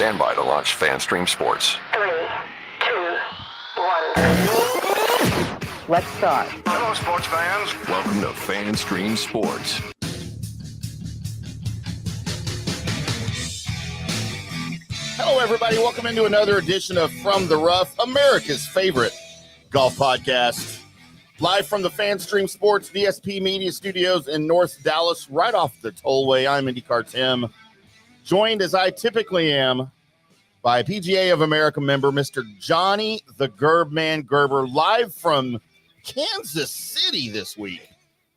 Stand by to launch FanStream Sports. 3, 2, 1. Let's start. Hello, sports fans. Welcome to FanStream Sports. Hello, everybody. Welcome into another edition of From the Rough, America's favorite golf podcast. Live from the FanStream Sports DSP Media Studios in North Dallas, right off the tollway. I'm IndyCarTim, joined as I typically am by PGA of America member, Mr. Johnny the Gerbman Gerber, live from Kansas City this week.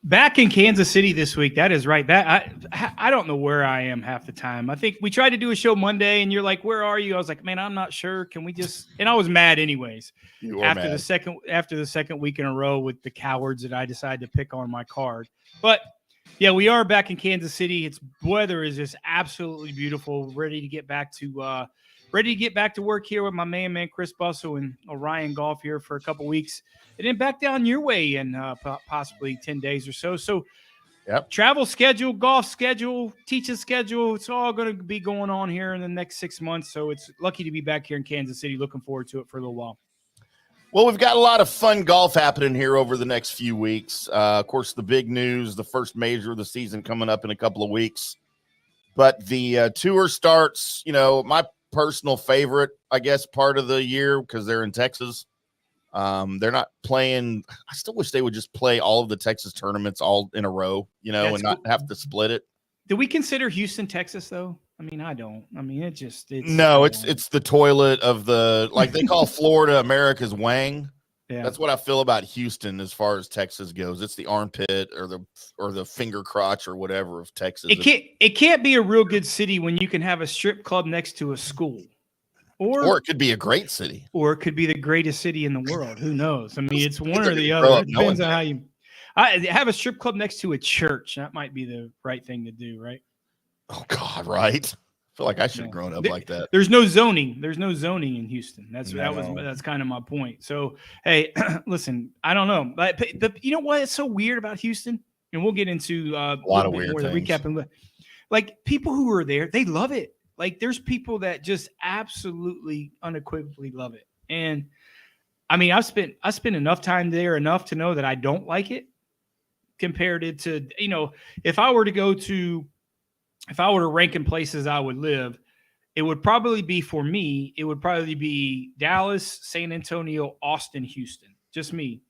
Back in Kansas City this week. That is right. That I don't know where I am half the time. I think we tried to do a show Monday, and you're like, "Where are you?" I was like, "Man, I'm not sure. Can we just?" And I was mad anyways. After the second week in a row with the cowards that I decided to pick on my card. But yeah, we are back in Kansas City. Its weather is just absolutely beautiful. Ready to get back to work here with my man Chris Bussell and Orion Golf here for a couple weeks. And then back down your way in possibly 10 days or so. So yep. Travel schedule, golf schedule, teaching schedule, it's all going to be going on here in the next 6 months. So it's lucky to be back here in Kansas City. Looking forward to it for a little while. Well, we've got a lot of fun golf happening here over the next few weeks. Of course, the big news, the first major of the season coming up in a couple of weeks. But the tour starts, my personal favorite, I guess, part of the year because they're in Texas. They're not playing. I still wish they would just play all of the Texas tournaments all in a row, and not have to split it. Do we consider Houston, Texas, though? I mean, I don't. I mean, it's the toilet of the, like they call Florida America's Wang. Yeah. That's what I feel about Houston as far as Texas goes. It's the armpit or the finger crotch or whatever of Texas. It can't be a real good city when you can have a strip club next to a school. Or it could be a great city. Or it could be the greatest city in the world. Who knows? I mean, it's one or the other. It depends on how you have a strip club next to a church. That might be the right thing to do, right? Oh, God, right? I feel like I should have grown up like that. There's no zoning. There's no zoning in Houston. That's kind of my point. So, hey, listen, I don't know. But you know what? It's so weird about Houston, and we'll get into a lot of weird things. Recap. Like, people who are there, they love it. Like, there's people that just absolutely unequivocally love it. And I mean, I spent enough time there enough to know that I don't like it compared it to, if I were to rank in places I would live, it would probably be Dallas, San Antonio, Austin, Houston, just me.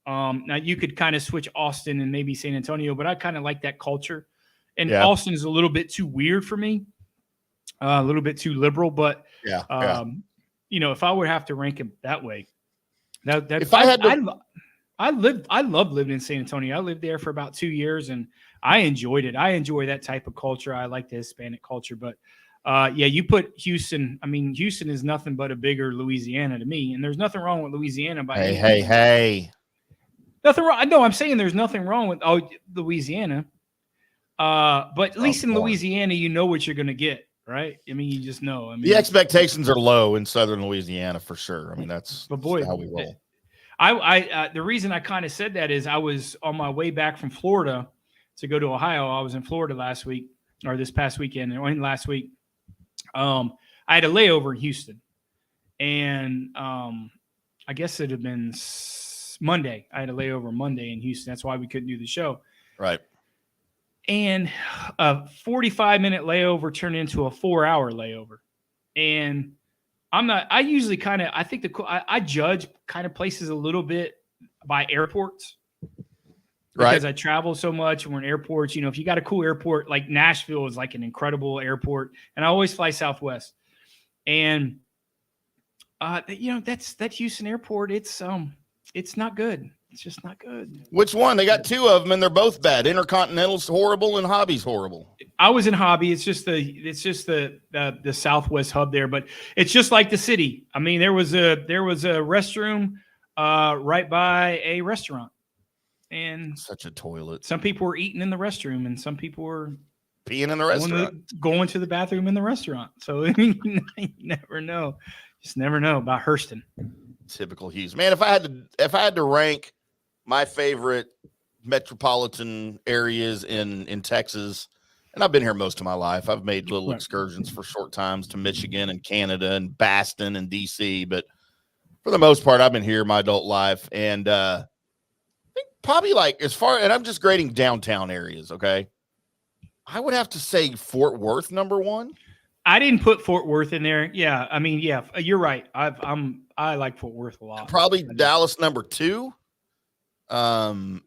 Now you could kind of switch Austin and maybe San Antonio, but I kind of like that culture. And Austin is a little bit too weird for me. A little bit too liberal, but if I would have to rank him that way, I love living in San Antonio. I lived there for about 2 years and I enjoyed it. I enjoy that type of culture. I like the Hispanic culture, but you put Houston. I mean, Houston is nothing but a bigger Louisiana to me, and there's nothing wrong with Louisiana. Hey. Nothing wrong. No, I'm saying there's nothing wrong with Louisiana. But at least in Louisiana, you know what you're going to get. Right? I mean, you just know. I mean, the expectations are low in Southern Louisiana for sure. I mean, that's how we roll. The reason I kind of said that is I was on my way back from Florida to go to Ohio. I was in Florida last week or this past weekend and last week. I had a layover in Houston, and I guess it had been Monday. I had a layover Monday in Houston. That's why we couldn't do the show. Right. And a 45-minute layover turned into a 4-hour layover. And I usually I judge kind of places a little bit by airports. Right. Because I travel so much and we're in airports. If you got a cool airport, like Nashville is like an incredible airport. And I always fly Southwest. And, that Houston airport, it's not good. It's just not good. Which one? They got two of them, and they're both bad. Intercontinental's horrible, and Hobby's horrible. I was in Hobby. It's just the Southwest hub there, but it's just like the city. I mean, there was a restroom right by a restaurant, and such a toilet. Some people were eating in the restroom, and some people were peeing in the restaurant, going to the bathroom in the restaurant. So you never know. Just never know about Hurston. Typical Hughes, man. If I had to rank my favorite metropolitan areas in Texas, And I've been here most of my life. I've made little Right. excursions for short times to Michigan and Canada and Boston and DC, but for the most part, I've been here my adult life. And I think probably like and I'm just grading downtown areas, okay? I would have to say Fort Worth, number one. I didn't put Fort Worth in there. Yeah, I mean, yeah, you're right. I like Fort Worth a lot. Probably Dallas, number two. And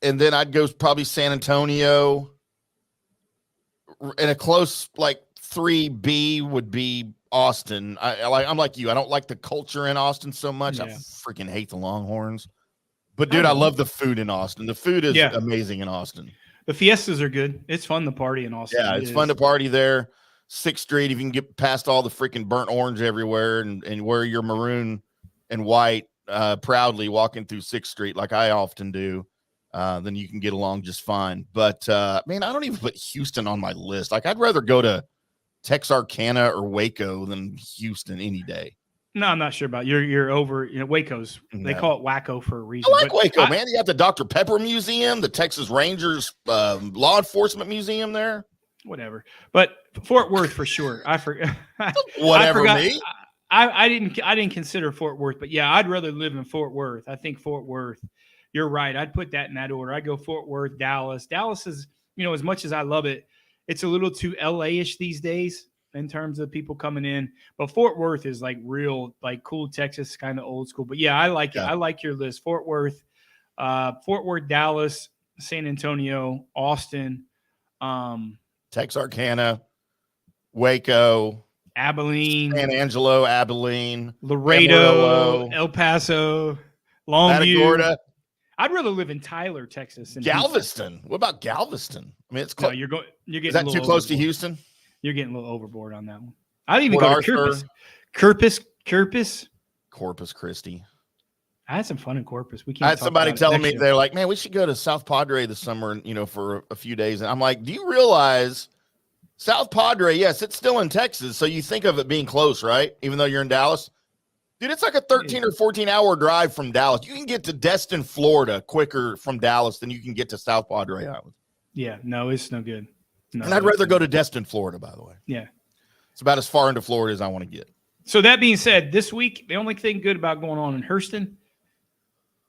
then I'd go probably San Antonio. And a close like 3B would be Austin. I'm like you. I don't like the culture in Austin so much. Yeah. I freaking hate the Longhorns. But dude, I love the food in Austin. The food is amazing in Austin. The fiestas are good. It's fun to party in Austin. Yeah, it's fun to party there. 6th Street, if you can get past all the freaking burnt orange everywhere and wear your maroon and white proudly walking through 6th Street like I often do, then you can get along just fine. But, man, I don't even put Houston on my list. Like, I'd rather go to Texarkana or Waco than Houston any day. No, I'm not sure about you're over. Waco's they call it Wacko for a reason. I like Waco, man. You got the Dr. Pepper Museum, the Texas Rangers Law Enforcement Museum there. Whatever, but Fort Worth for sure. I forgot. Whatever, I didn't consider Fort Worth, but yeah, I'd rather live in Fort Worth. I think Fort Worth. You're right. I'd put that in that order. I go Fort Worth, Dallas. Dallas is, as much as I love it, it's a little too LA-ish these days in terms of people coming in. But Fort Worth is like real, like cool Texas, kind of old school. But yeah, I like it. I like your list. Fort Worth, Dallas, San Antonio, Austin, Texarkana, Waco, Abilene, San Angelo, Abilene, Laredo, El Paso, Longview. Matagorda. I'd rather live in Tyler, Texas. And Galveston. Houston. What about Galveston? I mean, it's close. No, you're getting. Is that too close to Houston? You're getting a little overboard on that one. I'd even Port go Arthur. to Corpus Christi. I had some fun in Corpus. We can't. I had somebody telling me they're like, "Man, we should go to South Padre this summer, for a few days." And I'm like, "Do you realize South Padre? Yes, it's still in Texas, so you think of it being close, right? Even though you're in Dallas, dude, it's like a 13 or 14-hour drive from Dallas. You can get to Destin, Florida, quicker from Dallas than you can get to South Padre Island. Yeah, no, it's no good. No, and I'd rather go to Destin, Florida, by the way. Yeah, it's about as far into Florida as I want to get. So that being said, this week the only thing good about going on in Hurston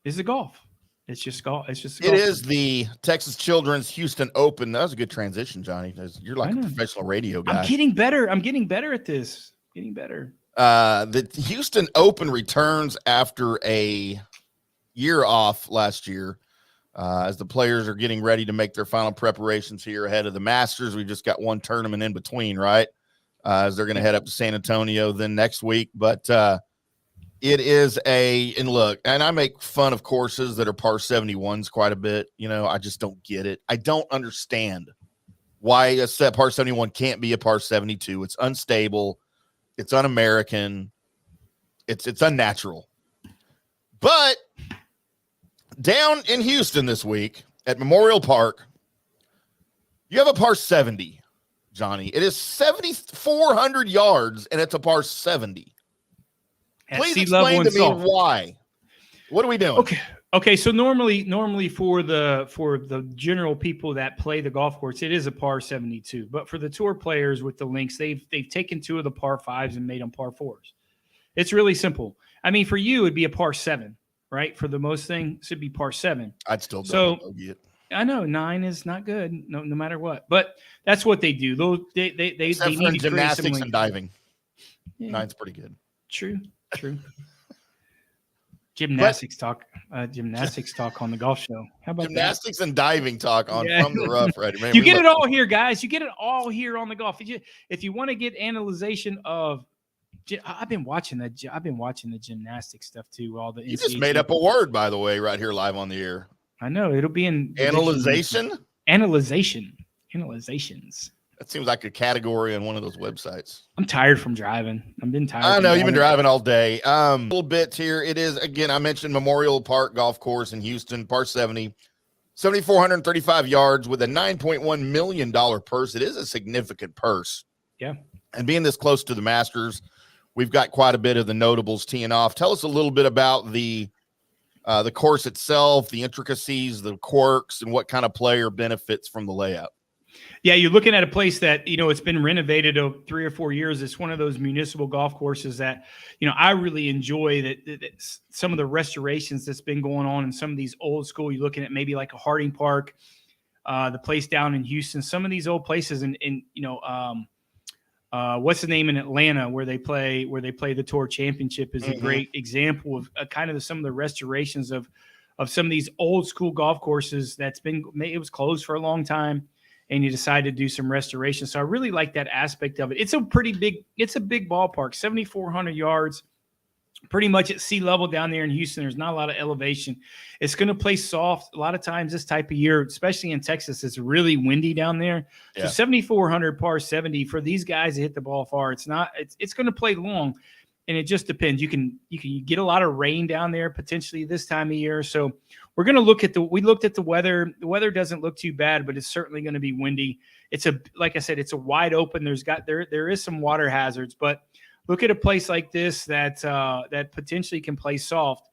is the golf. It's just golf. It is the Texas Children's Houston Open. That was a good transition, Johnny. You're like a professional radio guy. I'm getting better. I'm getting better at this. Getting better. The Houston Open returns after a year off last year, as the players are getting ready to make their final preparations here ahead of the Masters. We just got one tournament in between, right? As they're going to head up to San Antonio then next week. But it is and look, and I make fun of courses that are par 71s quite a bit. I just don't get it. I don't understand why a set par 71 can't be a par 72. It's unstable. It's un-American. It's unnatural. But down in Houston this week at Memorial Park, you have a par 70, Johnny. It is 7,400 yards, and it's a par 70. Please explain to me why. What are we doing? Okay. So normally for the general people that play the golf course, it is a par 72. But for the tour players with the links, they've taken two of the par 5s and made them par 4s. It's really simple. I mean, for you, it'd be a par 7, right? For the most thing, it should be par 7. I'd still bogey it. I know 9 is not good, no matter what. But that's what they do. They need gymnastics and diving. Yeah. 9's pretty good. True. Gymnastics talk on the golf show. How about gymnastics and diving talk on From the Rough, right? Man, you get it all here, guys. You get it all here on the golf. If you want to get analyzation of, I've been watching the gymnastics stuff too. All the you just made up a word, by the way, right here live on the air. I know it'll be in analyzation. Analyzations. That seems like a category on one of those websites. I'm tired from driving. I've been tired. I know you've been driving all day. A little bit here. It is, again, I mentioned Memorial Park Golf Course in Houston, par 70, 7,435 yards with a $9.1 million purse. It is a significant purse. Yeah. And being this close to the Masters, we've got quite a bit of the notables teeing off. Tell us a little bit about the course itself, the intricacies, the quirks, and what kind of player benefits from the layout. Yeah, you're looking at a place that, it's been renovated 3 or 4 years. It's one of those municipal golf courses that, I really enjoy that some of the restorations that's been going on in some of these old school. You're looking at maybe like a Harding Park, the place down in Houston, some of these old places what's the name in Atlanta where they play the Tour Championship is a great example of kind of some of the restorations of some of these old school golf courses it was closed for a long time, and you decide to do some restoration. So I really like that aspect of it. It's a big ballpark, 7,400 yards, pretty much at sea level down there in Houston. There's not a lot of elevation. It's going to play soft. A lot of times this type of year, especially in Texas, it's really windy down there. Yeah. So 7,400 par 70 for these guys to hit the ball far. It's going to play long, and it just depends. You can get a lot of rain down there potentially this time of year. So we're going to look at we looked at the weather. The weather doesn't look too bad, but it's certainly going to be windy. Like I said, it's a wide open. There is some water hazards, but look at a place like this that potentially can play soft.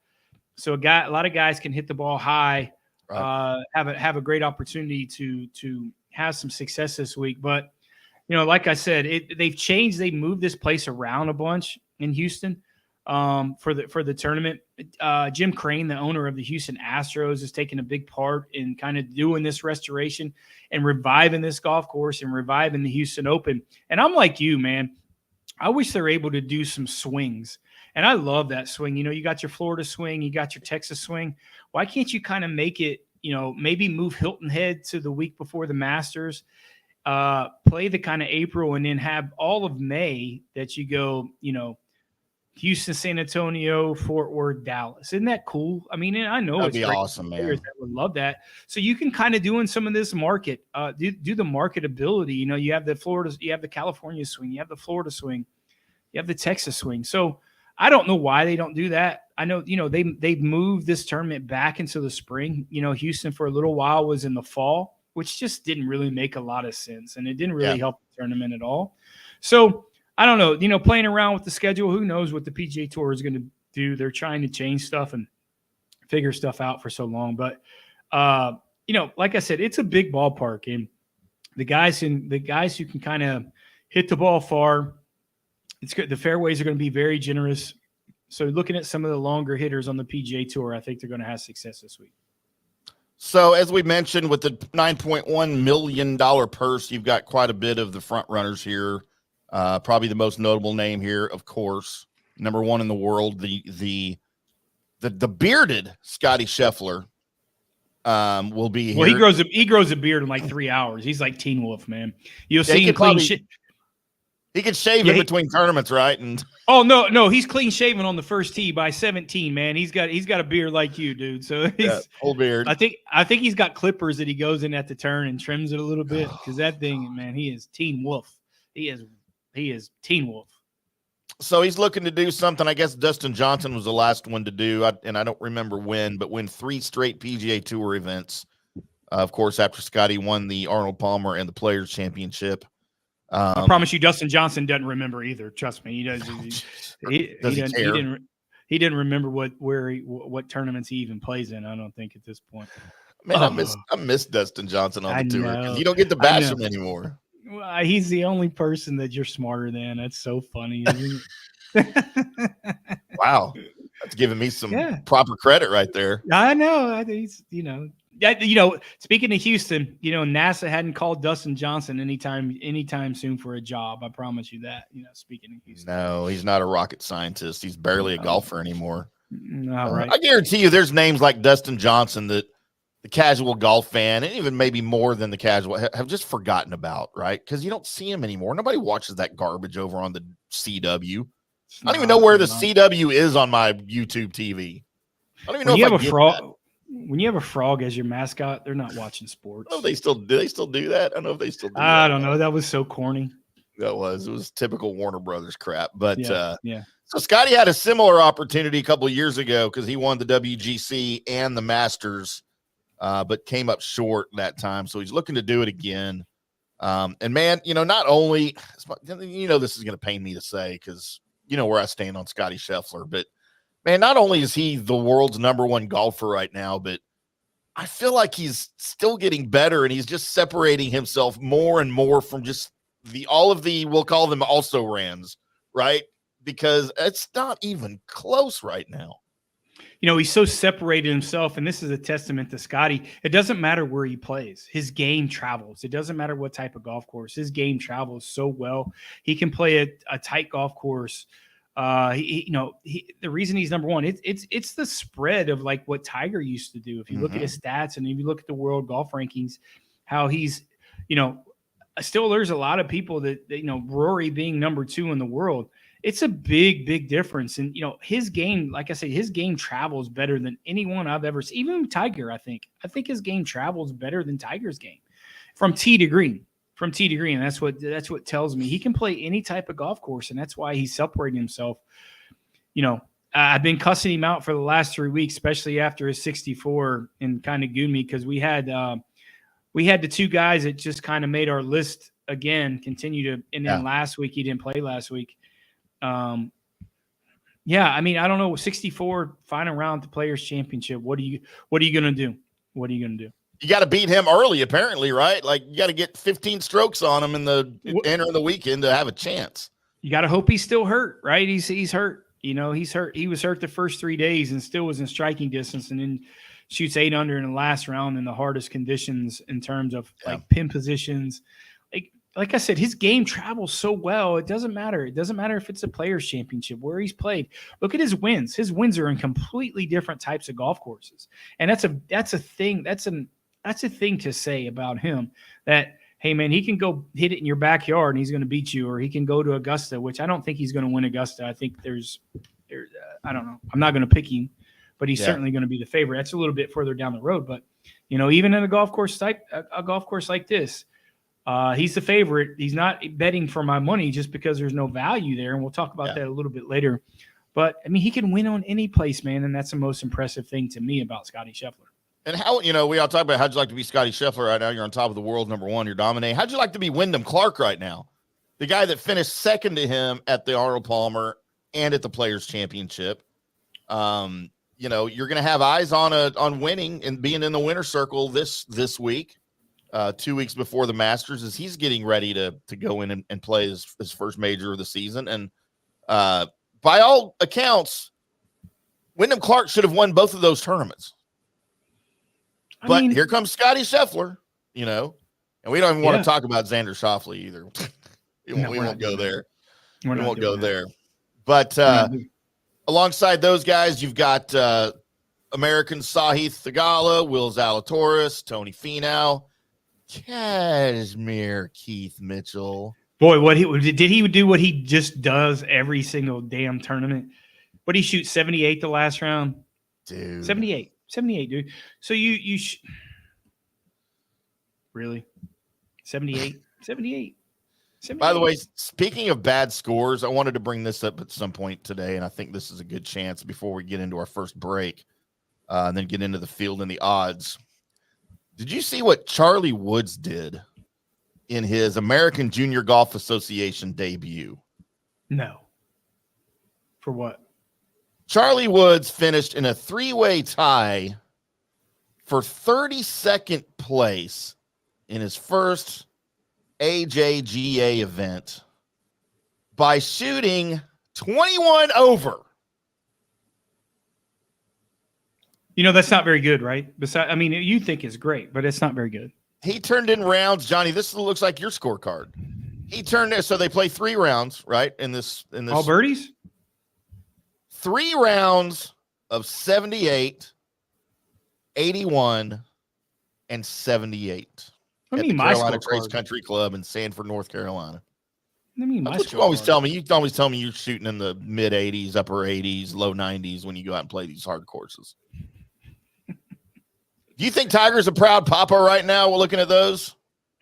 So a lot of guys can hit the ball high, right. Have a great opportunity to have some success this week. But like I said, they've moved this place around a bunch in Houston for the tournament. Jim Crane, the owner of the Houston Astros, is taking a big part in kind of doing this restoration and reviving this golf course and reviving the Houston Open. And I'm like you, man. I wish they're able to do some swings. And I love that swing. You got your Florida swing, you got your Texas swing. Why can't you kind of make it, maybe move Hilton Head to the week before the Masters, play the kind of April, and then have all of May that you go, Houston, San Antonio, Fort Worth, Dallas. Isn't that cool? I mean, I know that'd be awesome, man. That would love that. So you can kind of do in some of this market, do the marketability. You have the Florida, you have the California swing, you have the Florida swing, you have the Texas swing. So I don't know why they don't do that. I know, they've moved this tournament back into the spring. Houston for a little while was in the fall, which just didn't really make a lot of sense, and it didn't really help the tournament at all. So I don't know, playing around with the schedule, who knows what the PGA Tour is going to do. They're trying to change stuff and figure stuff out for so long. But, like I said, it's a big ballpark, and the guys who can kind of hit the ball far, it's good. The fairways are going to be very generous. So looking at some of the longer hitters on the PGA Tour, I think they're going to have success this week. So as we mentioned, with the $9.1 million purse, you've got quite a bit of the front runners here. Probably the most notable name here, of course, number one in the world, the bearded Scotty Scheffler will be here. Well, he grows a beard in like 3 hours. He's like Teen Wolf, man. You'll see him clean shit. He could shave in between tournaments, right? And no, he's clean shaven on the first tee by 17, man. He's got a beard like you, dude. So he's full beard. I think he's got clippers that he goes in at the turn and trims it a little bit, because that thing, man, he is Teen Wolf. He is Teen Wolf. So he's looking to do something. I guess Dustin Johnson was the last one to do, and I don't remember when, but win 3 straight PGA Tour events. Of course, after Scotty won the Arnold Palmer and the Players Championship. I promise you, Dustin Johnson doesn't remember either. Trust me, he does. He didn't remember what tournaments he even plays in. I don't think at this point. Man, I miss Dustin Johnson on the tour, because you don't get to bash him anymore. Well, he's the only person that you're smarter than. That's so funny. Isn't it? Wow, that's giving me some proper credit right there. I know. He's speaking of Houston, NASA hadn't called Dustin Johnson anytime soon for a job. I promise you that. Speaking of Houston, no, he's not a rocket scientist. He's barely a golfer anymore. All right. I guarantee you, there's names like Dustin Johnson that the casual golf fan, and even maybe more than the casual, have just forgotten about, right? Because you don't see him anymore. Nobody watches that garbage over on the CW. I don't even know where the CW is on my YouTube TV. I don't even know if I get that. When you have a frog as your mascot, they're not watching sports. Oh, do they still do that? I don't know if they still do that. I don't know. That was so corny. It was typical Warner Brothers crap. But yeah. So Scotty had a similar opportunity a couple of years ago, because he won the WGC and the Masters, but came up short that time. So he's looking to do it again. And man, not only, this is going to pain me to say, because where I stand on Scotty Scheffler, but man, not only is he the world's #1 golfer right now, but I feel like he's still getting better, and he's just separating himself more and more from just all of the, we'll call them also rans, right? Because it's not even close right now. He's so separated himself, and this is a testament to Scotty. It doesn't matter where he plays. His game travels. It doesn't matter what type of golf course. His game travels so well. He can play a tight golf course. The reason he's number one, it's the spread of like what Tiger used to do. If you look at his stats and if you look at the world golf rankings, how he's, still there's a lot of people that Rory being number 2 in the world. It's a big, big difference. And, his game, like I say, his game travels better than anyone I've ever seen. Even Tiger, I think his game travels better than Tiger's game from tee to green. And that's what tells me he can play any type of golf course. And that's why he's separating himself. I've been cussing him out for the last 3 weeks, especially after his 64 and kind of gooned me because we had the 2 guys that just kind of made our list again, and then last week, he didn't play last week. I don't know. 64 final round at the Players Championship. What are you going to do? What are you going to do? You got to beat him early, apparently, right? Like you got to get 15 strokes on him in the end of the weekend to have a chance. You got to hope he's still hurt, right? He's hurt. He's hurt. He was hurt the first 3 days and still was in striking distance, and then shoots 8 under in the last round in the hardest conditions in terms of like pin positions. Like I said, his game travels so well. It doesn't matter. It doesn't matter if it's a Players Championship where he's played. Look at his wins. His wins are in completely different types of golf courses, and that's a thing. That's a thing to say about him. That hey man, he can go hit it in your backyard and he's going to beat you, or he can go to Augusta, which I don't think he's going to win Augusta. I think there's I don't know. I'm not going to pick him, but he's certainly going to be the favorite. That's a little bit further down the road, but even in a golf course like this. He's the favorite. He's not betting for my money just because there's no value there. And we'll talk about that a little bit later. But, he can win on any place, man. And that's the most impressive thing to me about Scotty Scheffler. And how, we all talk about how'd you like to be Scotty Scheffler right now? You're on top of the world, number 1. You're dominating. How'd you like to be Wyndham Clark right now? The guy that finished second to him at the Arnold Palmer and at the Players Championship. You're going to have eyes on winning and being in the winner's circle this week. 2 weeks before the Masters, as he's getting ready to go in and play his first major of the season. And by all accounts, Wyndham Clark should have won both of those tournaments. But here comes Scotty Scheffler, and we don't even want to talk about Xander Schauffele either. we won't go there. We won't go there. But alongside those guys, you've got American Sahith Theegala, Will Zalatoris, Tony Finau, Cashmere Keith Mitchell. Boy, did he do what he just does every single damn tournament? What did he shoot 78 the last round? Dude. 78, dude. So you really 78. By the way, speaking of bad scores, I wanted to bring this up at some point today, and I think this is a good chance before we get into our first break, and then get into the field and the odds. Did you see what Charlie Woods did in his American Junior Golf Association debut? No. For what? Charlie Woods finished in a 3-way tie for 32nd place in his first AJGA event by shooting 21 over. That's not very good, right? You think it's great, but it's not very good. He turned in rounds, Johnny. This looks like your scorecard. He turned in, so they play 3 rounds, right? In this all birdies? 3 rounds of 78, 81, and 78. At the Carolina Trace Country Club in Sanford, North Carolina. That's what you always tell me. You always tell me you're shooting in the mid 80s, upper 80s, low 90s when you go out and play these hard courses. Do you think Tiger's a proud papa right now? We're looking at those.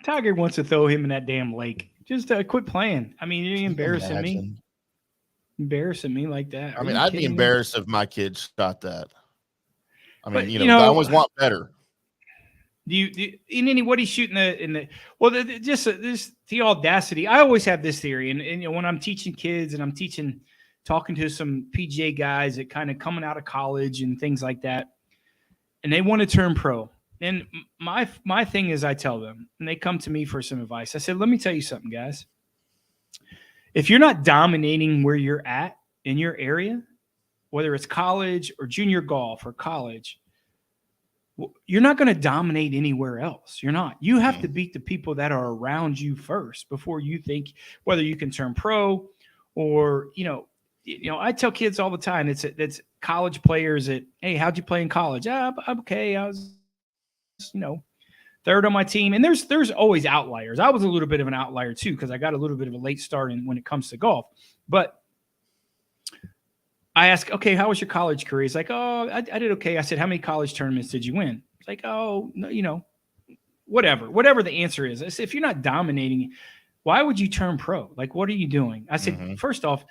Tiger wants to throw him in that damn lake. Just quit playing. You're embarrassing me. Embarrassing me like that. I'd be embarrassed if my kid shot that. I always want better. What he's shooting just the audacity. I always have this theory, and when I'm teaching kids and I'm talking to some PGA guys that kind of coming out of college and things like that, and they want to turn pro, And my thing is I tell them, and they come to me for some advice. I said, let me tell you something, guys. If you're not dominating where you're at in your area, whether it's college or junior golf or college, you're not going to dominate anywhere else. You're not. You have to beat the people that are around you first before you think whether you can turn pro or, I tell kids all the time, it's college players that, hey, how'd you play in college? I'm okay. I was, third on my team. And there's always outliers. I was a little bit of an outlier too, because I got a little bit of a late start when it comes to golf. But I asked, okay, how was your college career? He's like, oh, I did okay. I said, how many college tournaments did you win? It's like, oh, no, whatever the answer is. I said, if you're not dominating, why would you turn pro? Like, what are you doing? I said, first off,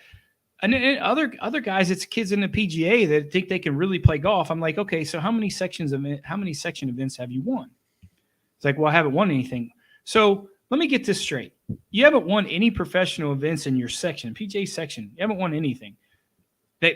and other guys, it's kids in the PGA that think they can really play golf. I'm like, okay, so how many section events have you won? It's like, well, I haven't won anything. So let me get this straight. You haven't won any professional events in your section, PGA section. You haven't won anything.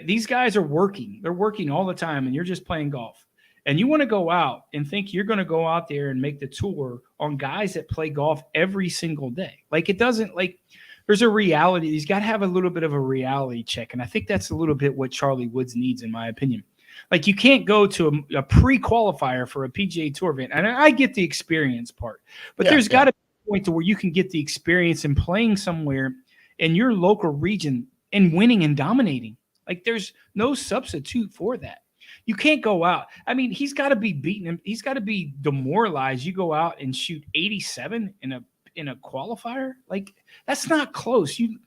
These guys are working. They're working all the time, and you're just playing golf. And you want to go out and think you're going to go out there and make the tour on guys that play golf every single day. Like, it doesn't, like, there's a reality. He's got to have a little bit of a reality check. And I think that's a little bit what Charlie Woods needs, in my opinion. Like, you can't go to a pre-qualifier for a PGA Tour event. And I get the experience part. But there's got to be a point to where you can get the experience in playing somewhere in your local region and winning and dominating. Like, there's no substitute for that. You can't go out. I mean, he's got to be beaten him. He's got to be demoralized. You go out and shoot 87 in a qualifier. Like, that's not close. You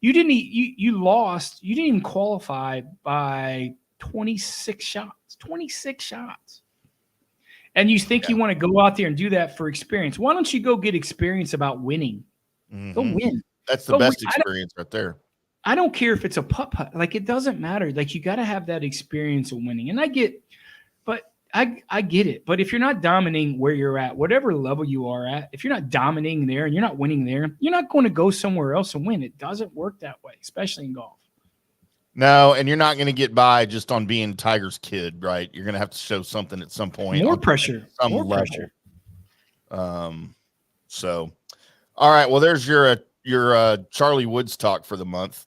lost. You didn't even qualify by 26 shots. 26 shots. And you think you want to go out there and do that for experience. Why don't you go get experience about winning? Go win. That's the best experience right there. I don't care if it's a putt. Like, it doesn't matter. Like, you got to have that experience of winning. And I get it. But if you're not dominating where you're at, whatever level you are at, if you're not dominating there and you're not winning there, you're not going to go somewhere else and win. It doesn't work that way, especially in golf. No, and you're not going to get by just on being Tiger's kid, right? You're going to have to show something at some point. More pressure. More pressure. So, all right. Well, there's your Charlie Woods talk for the month.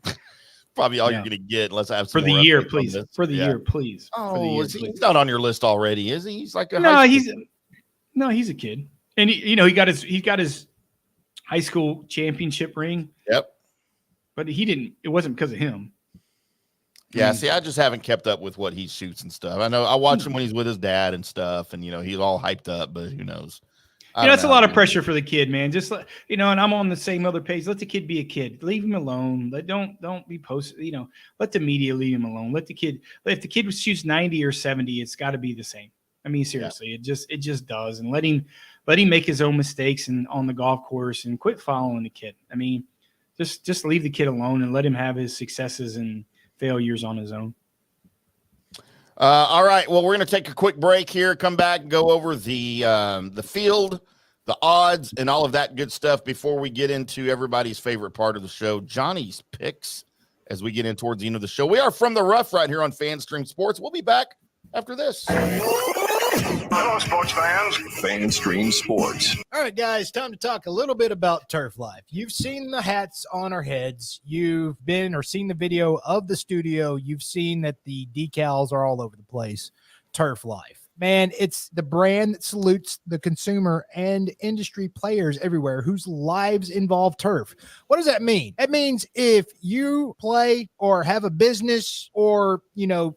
Probably all you're going to get, unless I have some for the year, please. For the year, please. Oh, he's not on your list already, is he? He's like he's a kid, and he got his high school championship ring. Yep. But it wasn't because of him. Yeah, see, I just haven't kept up with what he shoots and stuff. I know I watch him when he's with his dad and stuff, and he's all hyped up, but who knows? It's a lot of pressure for the kid, man. Just and I'm on the same other page. Let the kid be a kid. Leave him alone. Don't be posted. Let the media leave him alone. Let the kid. If the kid shoots 90 or 70, it's got to be the same. I mean, seriously, it just does. And let him make his own mistakes and on the golf course, and quit following the kid. I mean, just leave the kid alone and let him have his successes and failures on his own. All right. Well, we're going to take a quick break here, come back and go over the field, the odds, and all of that good stuff before we get into everybody's favorite part of the show, Johnny's picks, as we get in towards the end of the show. We are From the Rough right here on FanStream Sports. We'll be back after this. Hello, sports fans. FanStream Sports. All right, guys, time to talk a little bit about Turf Life. You've seen the hats on our heads. You've been or seen the video of the studio. You've seen that the decals are all over the place. Turf Life. Man, it's the brand that salutes the consumer and industry players everywhere whose lives involve turf. What does that mean? That means if you play or have a business or,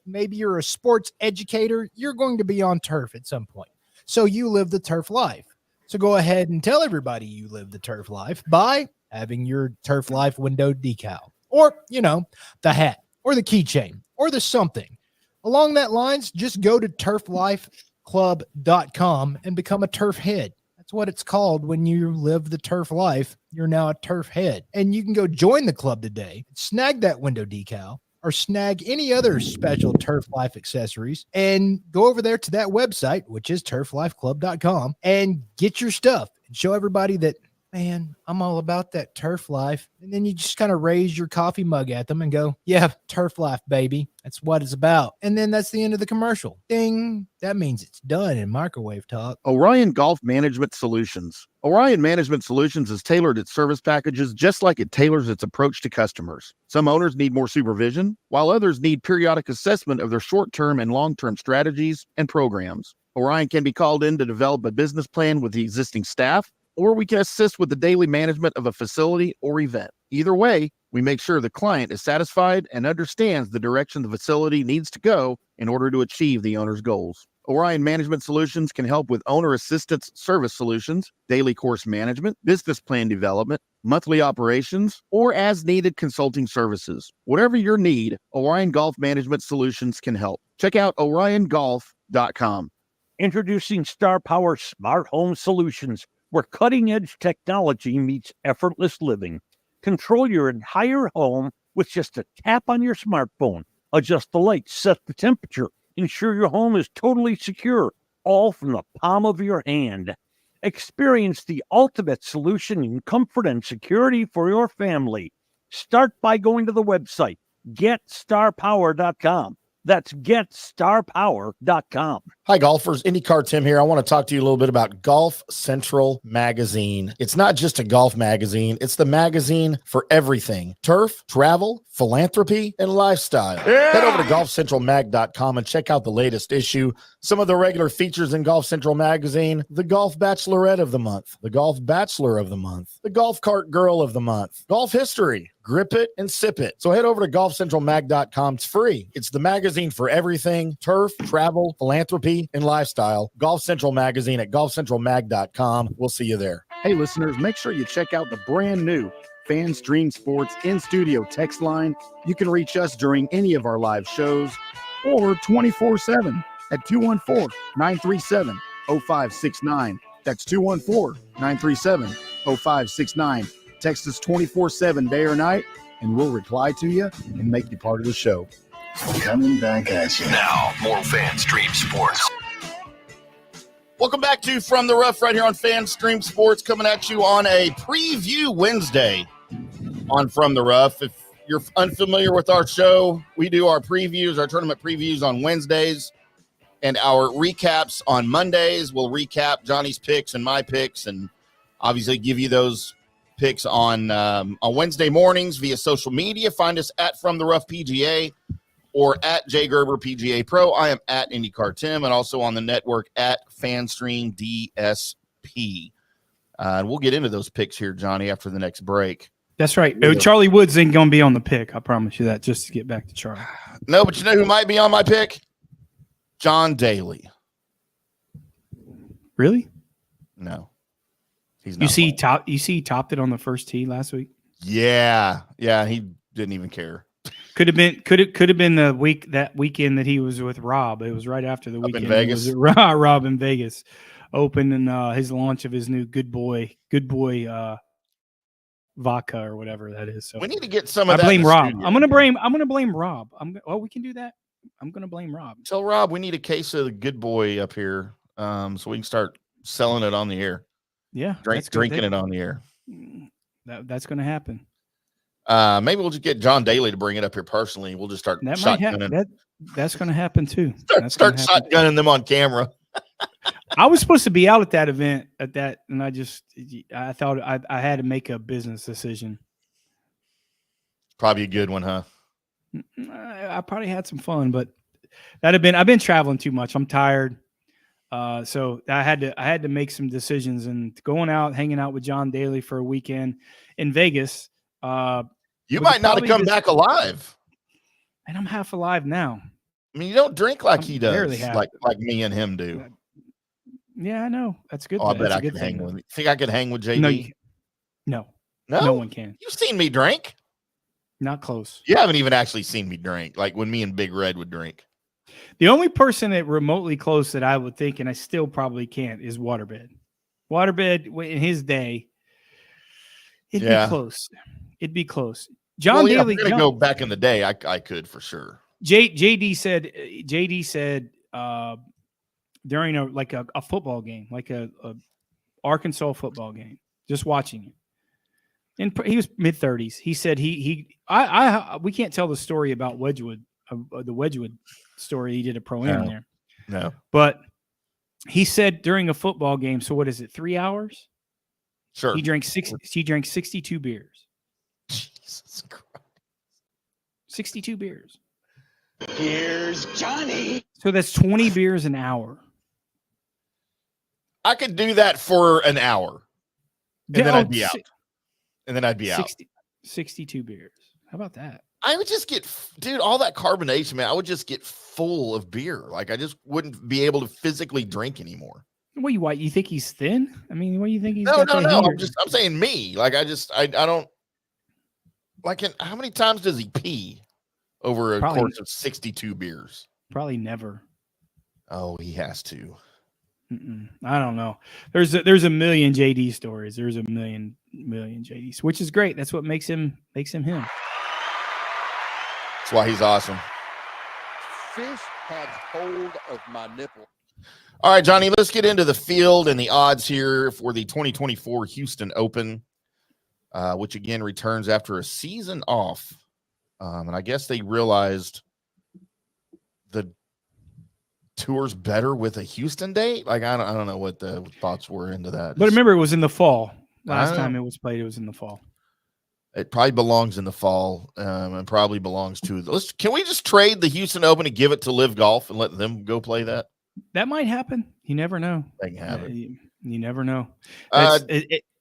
maybe you're a sports educator, you're going to be on turf at some point. So you live the turf life. So go ahead and tell everybody you live the turf life by having your Turf Life window decal or, the hat or the keychain or the something. Along that lines, just go to turflifeclub.com and become a turf head. That's what it's called when you live the turf life. You're now a turf head. And you can go join the club today, snag that window decal, or snag any other special Turf Life accessories, and go over there to that website, which is turflifeclub.com, and get your stuff and show everybody that, man, I'm all about that turf life. And then you just kind of raise your coffee mug at them and go, yeah, turf life, baby. That's what it's about. And then that's the end of the commercial. Ding. That means it's done in microwave talk. Orion Golf Management Solutions. Orion Management Solutions has tailored its service packages just like it tailors its approach to customers. Some owners need more supervision, while others need periodic assessment of their short-term and long-term strategies and programs. Orion can be called in to develop a business plan with the existing staff, or we can assist with the daily management of a facility or event. Either way, we make sure the client is satisfied and understands the direction the facility needs to go in order to achieve the owner's goals. Orion Management Solutions can help with owner assistance service solutions, daily course management, business plan development, monthly operations, or as-needed consulting services. Whatever your need, Orion Golf Management Solutions can help. Check out oriongolf.com. Introducing Star Power Smart Home Solutions, where cutting-edge technology meets effortless living. Control your entire home with just a tap on your smartphone. Adjust the lights, set the temperature, ensure your home is totally secure, all from the palm of your hand. Experience the ultimate solution in comfort and security for your family. Start by going to the website, GetStarPower.com. That's GetStarPower.com. Hi, golfers. IndyCarTim here. I want to talk to you a little bit about Golf Central Magazine. It's not just a golf magazine. It's the magazine for everything. Turf, travel, philanthropy, and lifestyle. Head over to golfcentralmag.com and check out the latest issue. Some of the regular features in Golf Central Magazine: the Golf Bachelorette of the Month, the Golf Bachelor of the Month, the Golf Cart Girl of the Month, Golf History, Grip It and Sip It. So head over to golfcentralmag.com. It's free. It's the magazine for everything: turf, travel, philanthropy, and lifestyle. Golf Central Magazine at golfcentralmag.com. We'll see you there. Hey, listeners, make sure you check out the brand new FanStream Sports in-studio text line. You can reach us during any of our live shows or 24/7 at 214-937-0569. That's 214-937-0569. Text us 24/7 day or night, and we'll reply to you and make you part of the show. Coming back at you. Now, more FanStream Sports. Welcome back to From the Rough right here on FanStream Sports, coming at you on a preview Wednesday on From the Rough. If you're unfamiliar with our show, we do our previews, our tournament previews on Wednesdays, and our recaps on Mondays. We'll recap Johnny's picks and my picks, and obviously give you those picks on Wednesday mornings via social media. Find us at From the Rough PGA or at J Gerber PGA Pro. I am at IndyCarTim, and also on the network at FanStream DSP. And we'll get into those picks here, Johnny, after the next break. That's right. Charlie Woods ain't going to be on the pick. I promise you that, just to get back to Charlie. No, but you know who might be on my pick? John Daly. Really? No. He's not. You see he topped it on the first tee last week? Yeah. Yeah, he didn't even care. Could have been the weekend that he was with Rob. It was right after the weekend in Vegas. It was Rob in Vegas, open and his launch of his new Good Boy vodka or whatever that is. So we need to get some of I that. blame in the Rob. studio. I'm gonna blame Rob. We can do that. I'm gonna blame Rob. Tell Rob we need a case of the Good Boy up here, so we can start selling it on the air. Yeah, Drinking it on the air. That's gonna happen. Maybe we'll just get John Daly to bring it up here personally. We'll just start shotgunning. That's going to happen too. Start shotgunning them on camera. I was supposed to be out at that event and I thought I had to make a business decision. Probably a good one, huh? I probably had some fun, but I've been traveling too much. I'm tired. So I had to make some decisions, and going out, hanging out with John Daly for a weekend in Vegas. You might not have come back alive. And I'm half alive now. I mean, you don't drink like he does, like me and him do. Yeah, I know. That's good. Oh, I bet I could hang with. Think I could hang with JD? No, no, no one can. You've seen me drink. Not close. You haven't even actually seen me drink, like when me and Big Red would drink. The only person that remotely close that I would think, and I still probably can't, is Waterbed. Waterbed in his day, it'd be close. It'd be close. John Daly. I'm gonna go back in the day. I could for sure. JD said during a football game, like a Arkansas football game, just watching it. And he was mid-30s. He said we can't tell the story about Wedgwood, the Wedgwood story. He did a pro-am there. No. But he said during a football game, so what is it, 3 hours? Sure. He drank 62 beers. Jesus Christ. 62 beers. Here's Johnny. So that's 20 beers an hour. I could do that for an hour. And then I'd be out. And then I'd be out. 62 beers. How about that? I would just get, dude, all that carbonation, man. I would just get full of beer. Like I just wouldn't be able to physically drink anymore. What you think he's thin? I mean, what do you think he's No. I'm I'm saying me. Like I don't like. How many times does he pee over a course of 62 beers? Probably never. Oh, he has to. I don't know. There's a million JD stories. There's a million JDs, which is great. That's what makes him him. That's why he's awesome. Fish had hold of my nipple. All right, Johnny, let's get into the field and the odds here for the 2024 Houston Open, which again returns after a season off. And I guess they realized the tour's better with a Houston date. Like I don't know what the thoughts were into that. But remember, it was in the fall. Last time it was played, it was in the fall. It probably belongs in the fall, and probably belongs to. Can we just trade the Houston Open and give it to Live Golf and let them go play that? That might happen. You never know. They can have it. You never know.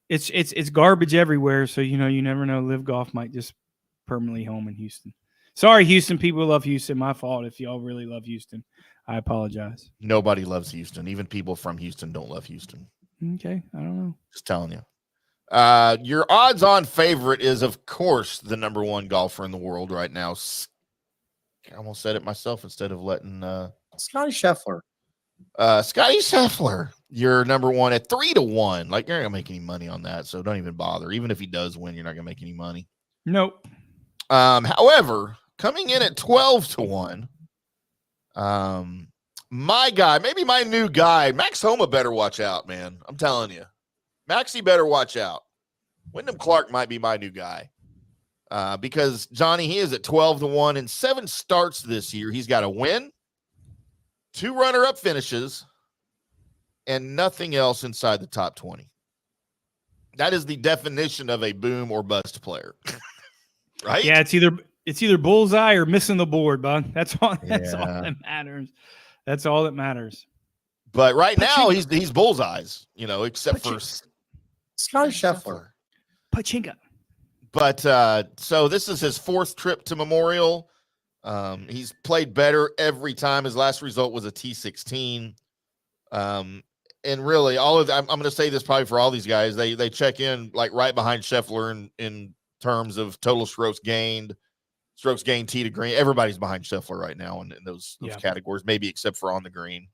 It's garbage everywhere, so you never know. Live Golf might just permanently home in Houston. Sorry, Houston people who love Houston. My fault if y'all really love Houston. I apologize. Nobody loves Houston. Even people from Houston don't love Houston. Okay, I don't know. Just telling you. Your odds-on favorite is, of course, the number one golfer in the world right now. I almost said it myself instead of letting Scotty Scheffler. Scotty Scheffler, you're number one at 3-1. Like you're not gonna make any money on that, so don't even bother. Even if he does win, you're not gonna make any money. Nope. However, coming in at 12-1, my guy, maybe my new guy, Max Homa, better watch out, man. I'm telling you. Maxie better watch out. Wyndham Clark might be my new guy. Because Johnny, he is at 12-1 in 7 starts this year. He's got a win, 2 runner-up finishes, and nothing else inside the top 20. That is the definition of a boom or bust player. Right? Yeah, it's either bullseye or missing the board, bud. That's all that matters. That's all that matters. But right now he's bullseyes, except for Scotty Scheffler. Pachinko. But so this is his 4th trip to Memorial. He's played better every time. His last result was a T16. And really, I'm going to say this probably for all these guys. They check in like right behind Scheffler in terms of total strokes gained tee to green. Everybody's behind Scheffler right now in those categories, maybe except for on the green,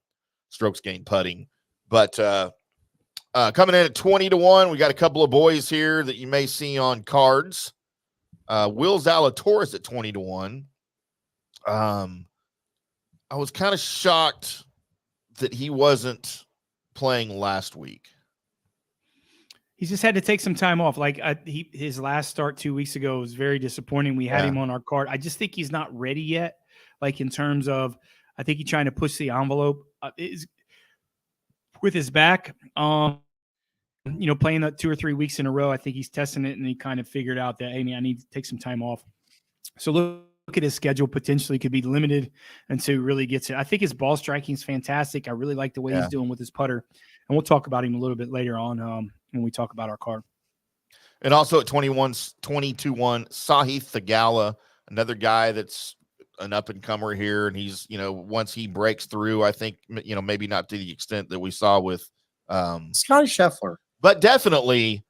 strokes gained putting. But coming in at 20-1, we got a couple of boys here that you may see on cards. Will Zalatoris at 20-1. I was kind of shocked that he wasn't playing last week. He's just had to take some time off. Like his last start 2 weeks ago was very disappointing. We had him on our card. I just think he's not ready yet. Like in terms of, I think he's trying to push the envelope with his back. Playing that 2 or 3 weeks in a row, I think he's testing it, and he kind of figured out that, hey, man, I need to take some time off. So look at his schedule. Potentially could be limited until he really gets it. I think his ball striking is fantastic. I really like the way he's doing with his putter, and we'll talk about him a little bit later on when we talk about our card. And also at 22-1, Sahith Theegala, another guy that's an up-and-comer here, and he's, once he breaks through, I think, maybe not to the extent that we saw with Scotty Scheffler. But definitely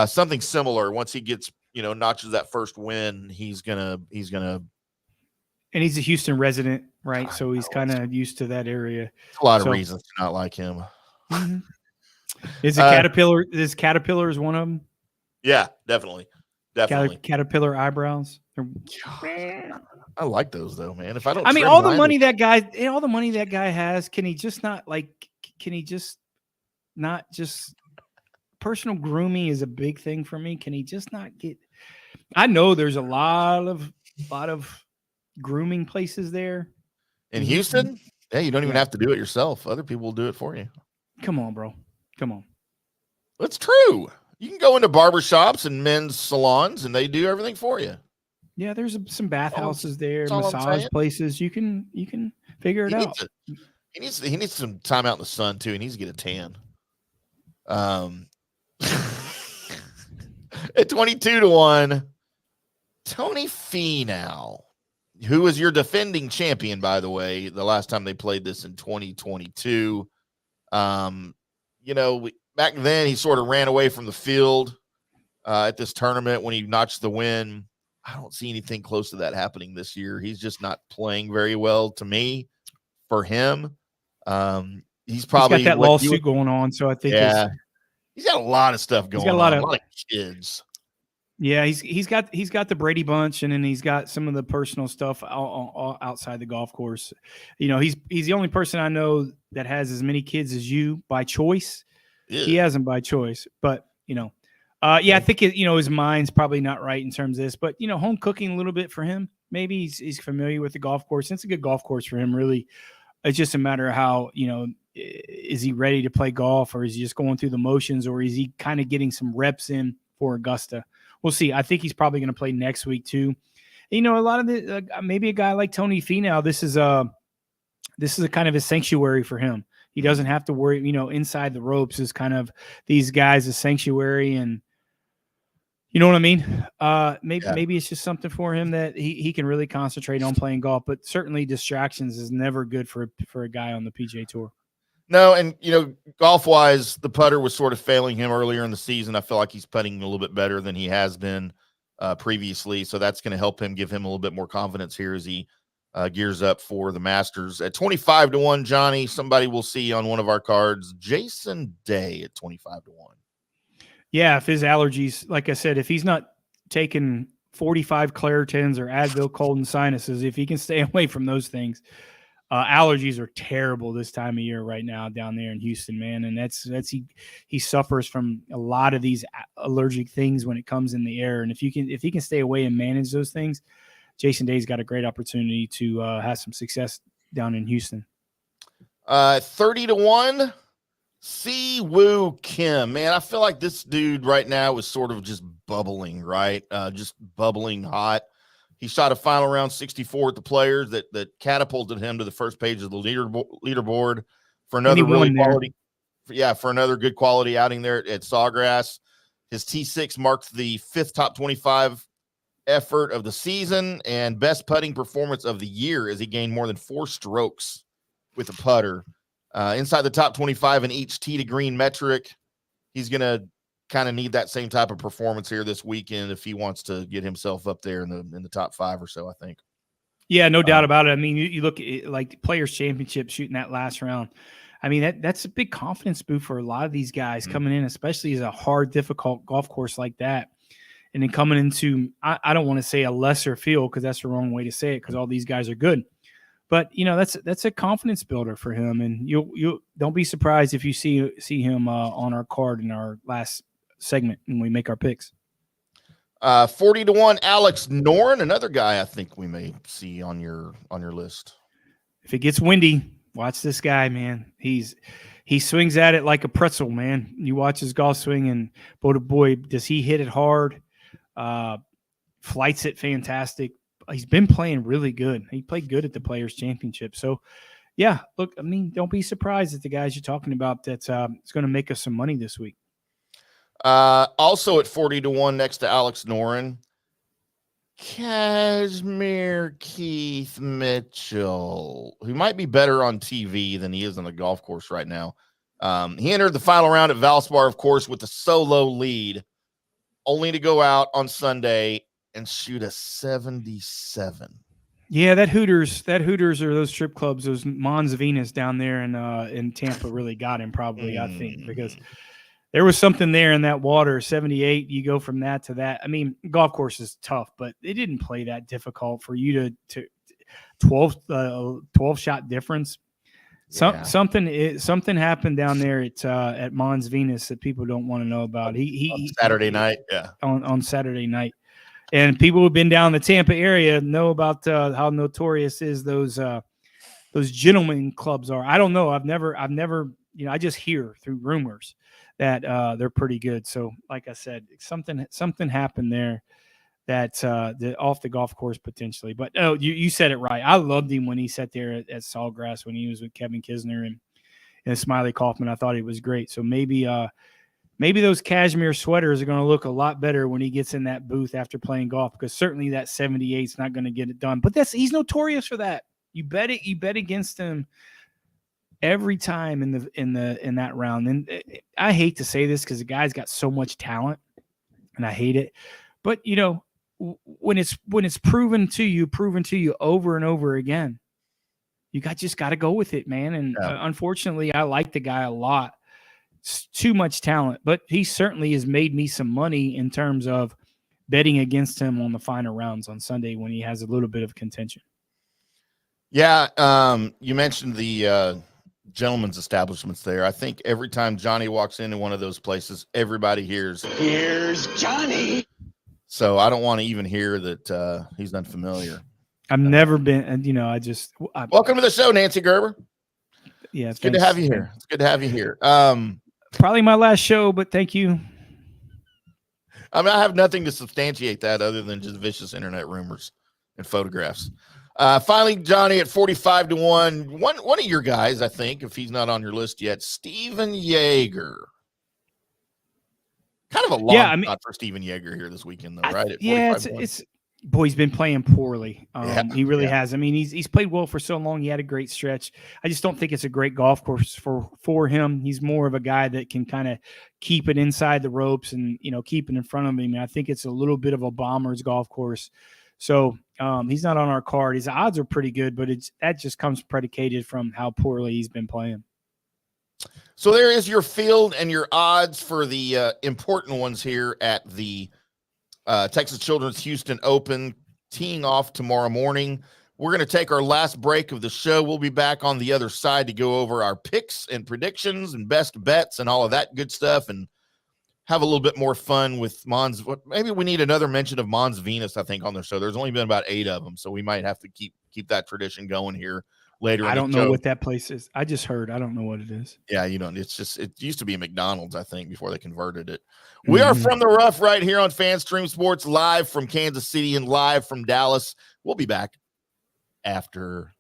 something similar. Once he gets, notches that first win, he's gonna. And he's a Houston resident, right? So he's kind of used to that area. A lot of reasons to not like him. Mm-hmm. Is Caterpillar? Is Caterpillar is one of them? Yeah, definitely. Caterpillar eyebrows. I like those though, man. If I don't, all the money that guy has, can he just not personal grooming is a big thing for me. Can he just not get? I know there's a lot of grooming places there In Houston, yeah, you don't even have to do it yourself. Other people will do it for you. Come on, bro. Come on. That's true. You can go into barbershops and men's salons, and they do everything for you. Yeah, there's some bathhouses there, that's all I'm massage saying. places. You can figure it out. He needs some time out in the sun too. He needs to get a tan. At 22-1, Tony Finau, who was your defending champion, by the way, the last time they played this in 2022. Back then he sort of ran away from the field at this tournament when he notched the win. I don't see anything close to that happening this year. He's just not playing very well to me. For him, he's probably got that lawsuit going on, so I think he's got a lot of stuff going on. A lot of kids. Yeah, he's got the Brady Bunch, and then he's got some of the personal stuff outside the golf course. He's the only person I know that has as many kids as you by choice. Yeah. He hasn't by choice, but I think his mind's probably not right in terms of this. But home cooking a little bit for him. Maybe he's familiar with the golf course. It's a good golf course for him, really. It's just a matter of how, is he ready to play golf, or is he just going through the motions, or is he kind of getting some reps in for Augusta? We'll see. I think he's probably going to play next week too. A lot of the maybe a guy like Tony Finau, this is a kind of a sanctuary for him. He doesn't have to worry. Inside the ropes is kind of these guys a sanctuary, and you know what I mean? Maybe it's just something for him that he can really concentrate on playing golf, but certainly distractions is never good for a guy on the PGA Tour. No, and golf-wise, the putter was sort of failing him earlier in the season. I feel like he's putting a little bit better than he has been previously, so that's going to help him, give him a little bit more confidence here as he gears up for the Masters. At 25-1, Johnny, somebody we'll see on one of our cards, Jason Day at 25-1. Yeah, if his allergies, like I said, if he's not taking 45 Claritins or Advil, cold and sinuses, if he can stay away from those things, allergies are terrible this time of year right now down there in Houston, man. And that's he suffers from a lot of these allergic things when it comes in the air. And if he can stay away and manage those things, Jason Day's got a great opportunity to have some success down in Houston. 30-1. Siwoo Kim, man, I feel like this dude right now is sort of just bubbling, right? Just bubbling hot. He shot a final round 64 at the Players that catapulted him to the first page of the leaderboard for another really quality. For another good quality outing there at Sawgrass. His T6 marked the 5th top 25 effort of the season and best putting performance of the year as he gained more than 4 strokes with a putter. Inside the top 25 in each tee to green metric. He's going to kind of need that same type of performance here this weekend if he wants to get himself up there in the top 5 or so, I think. Yeah, no doubt about it. I mean, you look at like the Players Championship shooting that last round. I mean, that's a big confidence boost for a lot of these guys coming in, especially as a hard, difficult golf course like that. And then coming into, I don't want to say a lesser field because that's the wrong way to say it because all these guys are good. But that's a confidence builder for him, and you don't be surprised if you see him on our card in our last segment when we make our picks. 40-1, Alex Noren, another guy I think we may see on your list. If it gets windy, watch this guy, man. He swings at it like a pretzel, man. You watch his golf swing, and boy, does he hit it hard. Flights it fantastic. He's been playing really good. He played good at the Players Championship. So, yeah, look, I mean, don't be surprised at the guys you're talking about that's it's going to make us some money this week. Also at 40-1 next to Alex Noren, Kashmir Keith Mitchell, who might be better on TV than he is on the golf course right now. He entered the final round at Valspar, of course, with a solo lead, only to go out on Sunday and shoot a 77. Yeah, that Hooters or those strip clubs, those Mons Venus down there in Tampa really got him probably, I think, because there was something there in that water. 78, you go from that to that. I mean, golf course is tough, but it didn't play that difficult for you to 12 shot difference. Something happened down there at Mons Venus that people don't want to know about. On Saturday night, yeah. On Saturday night, and people who've been down the Tampa area know about how notorious is those gentlemen clubs are. I don't know. I've never. I just hear through rumors that they're pretty good. So, like I said, something happened there. That's off the golf course potentially. But you said it right. I loved him when he sat there at Sawgrass when he was with Kevin Kisner and Smiley Kaufman. I thought he was great. So maybe those cashmere sweaters are going to look a lot better when he gets in that booth after playing golf, because certainly that 78 is not going to get it done. But he's notorious for that. You bet against him every time in that round. And I hate to say this because the guy's got so much talent, and I hate it. But when it's proven to you over and over again, you just got to go with it, man. And unfortunately, I like the guy a lot. It's too much talent, but he certainly has made me some money in terms of betting against him on the final rounds on Sunday when he has a little bit of contention. Yeah, you mentioned the gentleman's establishments there. I think every time Johnny walks into one of those places, everybody hears, Here's Johnny. So I don't want to even hear that he's unfamiliar. I've never been, and welcome to the show, Nancy Gerber. Yeah, it's good to have you here. It's good to have you here. Probably my last show, but thank you. I mean, I have nothing to substantiate that other than just vicious internet rumors and photographs. Finally, Johnny at 45-1. One of your guys, I think, if he's not on your list yet, Stephen Yeager. Kind of a long shot for Stephen Yeager here this weekend, though, right? It's he's been playing poorly. He really has. I mean, he's played well for so long. He had a great stretch. I just don't think it's a great golf course for him. He's more of a guy that can kind of keep it inside the ropes and keep it in front of him. And I think it's a little bit of a bomber's golf course. So he's not on our card. His odds are pretty good, but that just comes predicated from how poorly he's been playing. So there is your field and your odds for the important ones here at the Texas Children's Houston Open, teeing off tomorrow morning. We're going to take our last break of the show. We'll be back on the other side to go over our picks and predictions and best bets and all of that good stuff, and have a little bit more fun with Mons. Maybe we need another mention of Mons Venus, I think, on the show. There's only been about 8 of them, so we might have to keep that tradition going here later. I don't know what that place is. I just heard. I don't know what it is. Yeah, it used to be a McDonald's, I think, before they converted it. We are from the rough right here on FanStream Sports, live from Kansas City and live from Dallas. We'll be back after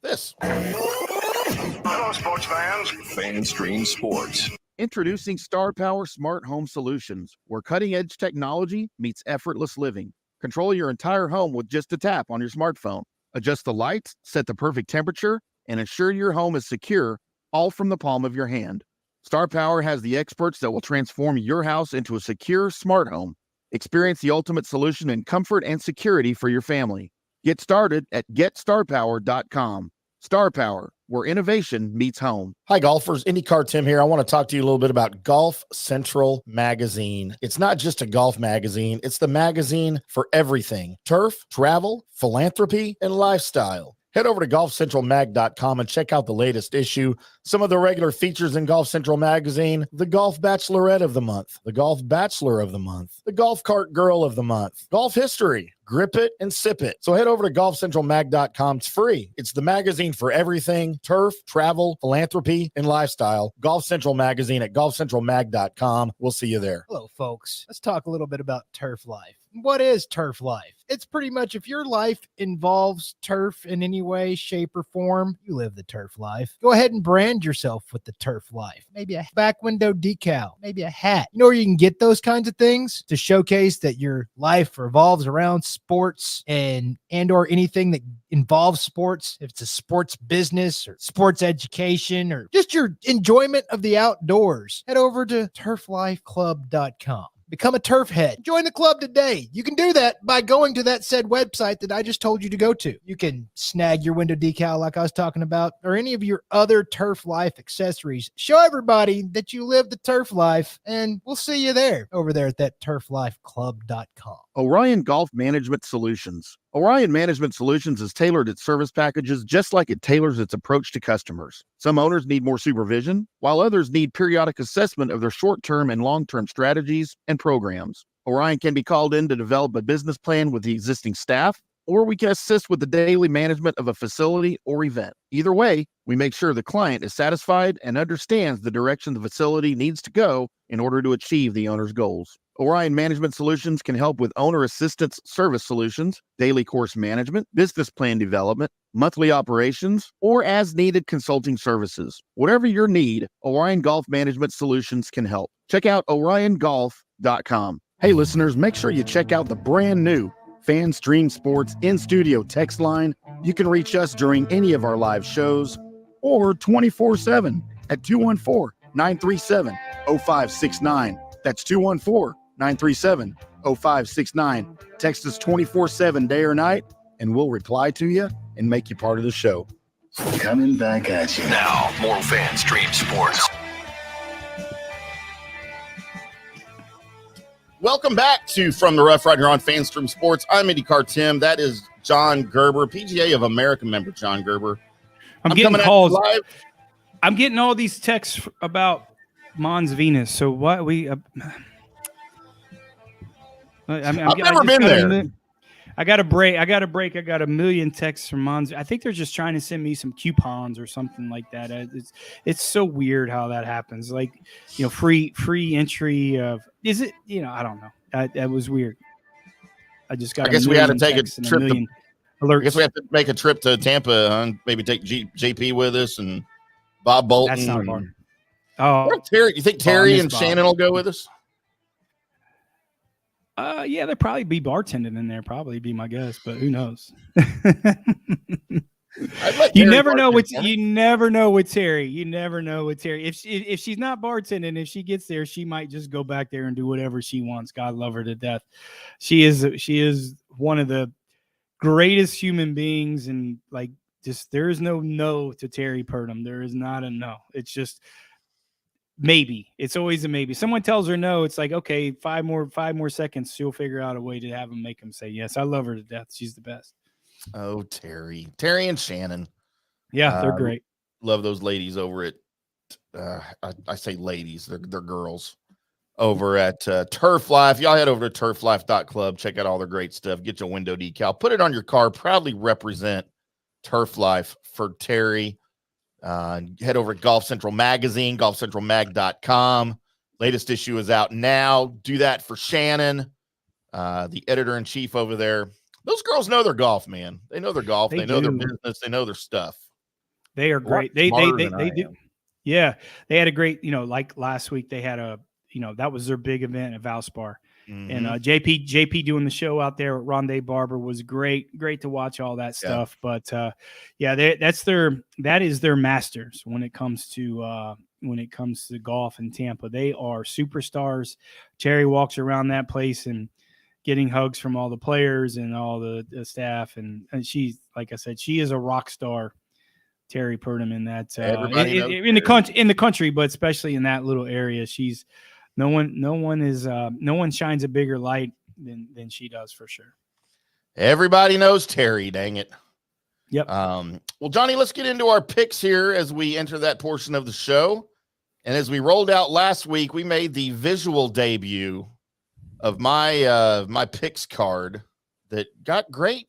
this. Hello, sports fans. FanStream Sports. Introducing Star Power Smart Home Solutions, where cutting-edge technology meets effortless living. Control your entire home with just a tap on your smartphone. Adjust the lights, set the perfect temperature, and ensure your home is secure, all from the palm of your hand. Star Power has the experts that will transform your house into a secure, smart home. Experience the ultimate solution in comfort and security for your family. Get started at GetStarPower.com. Star Power, where innovation meets home. Hi, golfers. IndyCarTim here. I want to talk to you a little bit about Golf Central Magazine. It's not just a golf magazine. It's the magazine for everything: turf, travel, philanthropy, and lifestyle. Head over to golfcentralmag.com and check out the latest issue. Some of the regular features in Golf Central Magazine: the Golf Bachelorette of the Month, the Golf Bachelor of the Month, the Golf Cart Girl of the Month, Golf History, Grip It and Sip It. So head over to golfcentralmag.com. It's free. It's the magazine for everything: turf, travel, philanthropy, and lifestyle. Golf Central Magazine at golfcentralmag.com. We'll see you there. Hello, folks. Let's talk a little bit about turf life. What is turf life? It's pretty much, if your life involves turf in any way, shape, or form, you live the turf life. Go ahead and brand yourself with the turf life. Maybe a back window decal, maybe a hat. You know where you can get those kinds of things to showcase that your life revolves around sports and or anything that involves sports. If it's a sports business or sports education or just your enjoyment of the outdoors, head over to turflifeclub.com. Become a turf head. Join the club today. You can do that by going to that said website that I just told you to go to. You can snag your window decal like I was talking about, or any of your other turf life accessories. Show everybody that you live the turf life, and we'll see you there over there at that turflifeclub.com. Orion Golf Management Solutions, Orion Management Solutions has tailored its service packages just like it tailors its approach to customers. Some owners need more supervision, while others need periodic assessment of their short-term and long-term strategies and programs. Orion can be called in to develop a business plan with the existing staff, or we can assist with the daily management of a facility or event. Either way, we make sure the client is satisfied and understands the direction the facility needs to go in order to achieve the owner's goals. Orion Management Solutions can help with owner assistance service solutions, daily course management, business plan development, monthly operations, or as-needed consulting services. Whatever your need, Orion Golf Management Solutions can help. Check out oriongolf.com. Hey, listeners, make sure you check out the brand new FanStream Sports in-studio text line. You can reach us during any of our live shows or 24/7 at 214-937-0569. That's 214-937-0569. Text us 24/7 day or night, and we'll reply to you and make you part of the show. Coming back at you. Now, more FanStream Sports. Welcome back to From the Rough right here on FanStream Sports. I'm IndyCarTim. That is John Gerber, PGA of America member John Gerber. I'm getting calls. Live. I'm getting all these texts about Mons Venus. So what we I've never been there. I got a break. I got a million texts from Mons. I think they're just trying to send me some coupons or something like that. It's so weird how that happens. Like, free entry of, is it, I don't know. That was weird. I just got, I guess we had to take a trip to alerts. I guess we have to make a trip to Tampa, and maybe take JP with us and Bob Bolton. That's not hard. Oh, Terry, you think Terry and Shannon will go with us? Yeah, there'd probably be bartending in there. Probably be my guess, but who knows? You never know with Terry. You never know with Terry. If she's not bartending, if she gets there, she might just go back there and do whatever she wants. God love her to death. She is one of the greatest human beings, and there is no to Terry Purdom. There is not a no. It's just maybe. It's always a maybe. Someone tells her no, it's like, okay, five more seconds, she'll figure out a way to have him make him say yes. I love her to death. She's the best. Oh, Terry and Shannon. Yeah, they're great. Love those ladies over at I say ladies, they're girls over at Turf Life. Y'all head over to turflife.club, check out all their great stuff, get your window decal, put it on your car, proudly represent Turf Life for Terry. Head over to Golf Central Magazine, golfcentralmag.com. Latest issue is out now. Do that for Shannon, the editor-in-chief over there. Those girls know their golf, man. They know their golf. They know their business. They know their stuff. They are great. They do. Yeah. They had a great, like last week, they had that was their big event at Valspar. Mm-hmm. And JP doing the show out there at Rondé Barber was great to watch all that stuff. Yeah. But that is their masters when it comes to golf in Tampa. They are superstars. Terry walks around that place and getting hugs from all the players and all the staff, and she's, like I said, she is a rock star. Terry Purdom in that in the country, but especially in that little area, she's. No one shines a bigger light than she does, for sure. Everybody knows Terry, dang it. Yep. Well, Johnny, let's get into our picks here as we enter that portion of the show. And as we rolled out last week, we made the visual debut of my picks card that got great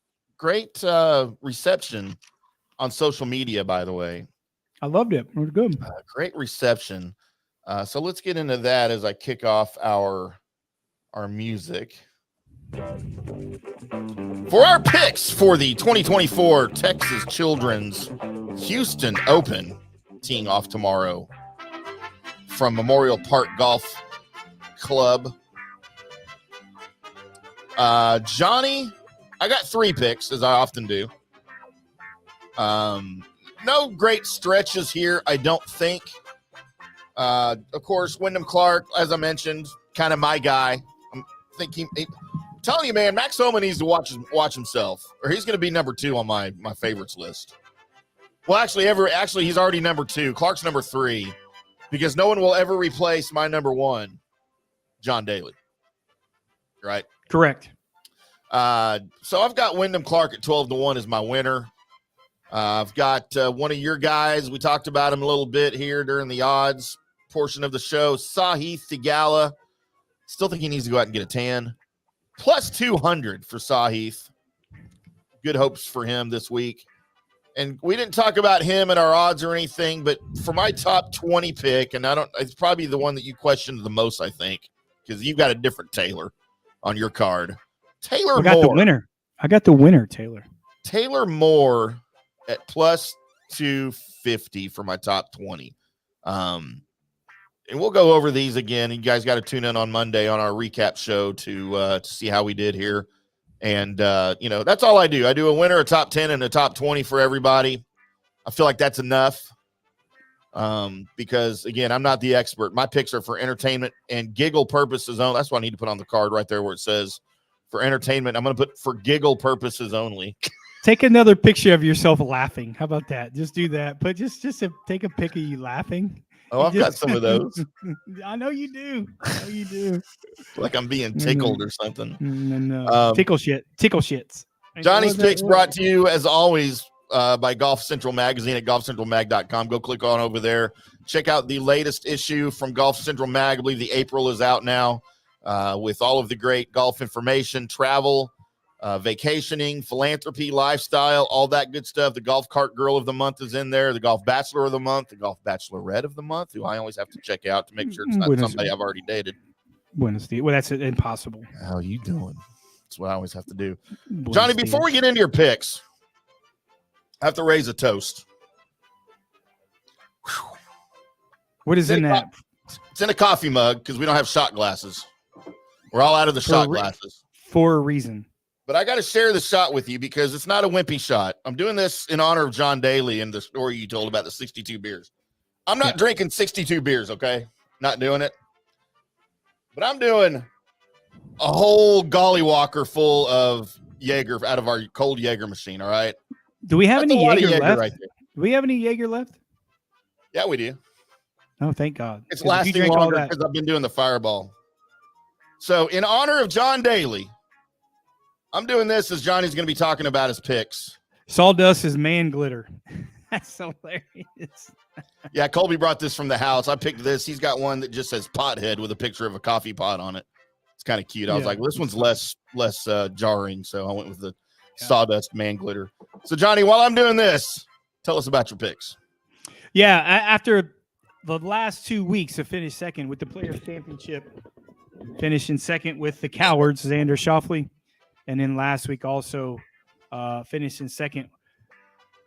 reception on social media, by the way. I loved it. It was good. Great reception. So let's get into that as I kick off our music. For our picks for the 2024 Texas Children's Houston Open, teeing off tomorrow from Memorial Park Golf Club. Johnny, I got 3 picks, as I often do. No great stretches here, I don't think. Of course, Wyndham Clark, as I mentioned, kind of my guy. I'm telling you, man, Max Homa needs to watch himself, or he's going to be number 2 on my favorites list. Well, actually, he's already number 2. Clark's number 3, because no one will ever replace my number 1, John Daly. Right? Correct. So I've got Wyndham Clark at 12-1 as my winner. I've got one of your guys. We talked about him a little bit here during the odds portion of the show. Sahith Theegala. Still think he needs to go out and get a tan. Plus 200 for Sahith. Good hopes for him this week. And we didn't talk about him and our odds or anything, but for my top 20 pick, and it's probably the one that you questioned the most, I think, because you've got a different Taylor on your card. Taylor Moore. I got the winner. I got the winner, Taylor. Taylor Moore at plus 250 for my top 20. And we'll go over these again. You guys got to tune in on Monday on our recap show to see how we did here. And, that's all I do. I do a winner, a top 10, and a top 20 for everybody. I feel like that's enough because, again, I'm not the expert. My picks are for entertainment and giggle purposes only. That's what I need to put on the card right there where it says for entertainment. I'm going to put for giggle purposes only. Take another picture of yourself laughing. How about that? Just do that. But just take a pic of you laughing. Oh, I've got some of those. I know you do. Like I'm being tickled or something. No. Tickle shits. Johnny's picks brought to you, as always, by Golf Central Magazine at golfcentralmag.com. Go click on over there. Check out the latest issue from Golf Central Mag. I believe the April is out now with all of the great golf information, travel, vacationing, philanthropy, lifestyle, all that good stuff. The Golf Cart Girl of the Month is in there. The Golf Bachelor of the Month, the Golf Bachelorette of the Month, who I always have to check out to make sure it's not somebody I've already dated. Buenos dias. Well, that's impossible. How are you doing? That's what I always have to do. Johnny, before we get into your picks, I have to raise a toast. What is in that? It's in a coffee mug because we don't have shot glasses. We're all out of the shot glasses. For a reason. But I got to share the shot with you because it's not a wimpy shot. I'm doing this in honor of John Daly and the story you told about the 62 beers. I'm not drinking 62 beers, okay? Not doing it. But I'm doing a whole Golly Walker full of Jaeger out of our cold Jaeger machine, all right? Do we have any Jaeger left? Right there. Do we have any Jaeger left? Yeah, we do. Oh, thank God. It's lasting longer because I've been doing the Fireball. So in honor of John Daly, I'm doing this as Johnny's going to be talking about his picks. Sawdust is man glitter. That's hilarious. Yeah, Colby brought this from the house. I picked this. He's got one that just says pothead with a picture of a coffee pot on it. It's kind of cute. I was like, well, this one's less jarring, so I went with the Sawdust man glitter. So, Johnny, while I'm doing this, tell us about your picks. Yeah, after the last 2 weeks of finish second with the Players Championship, finishing second with the Cowards, Xander Schauffele. And then last week also finishing second.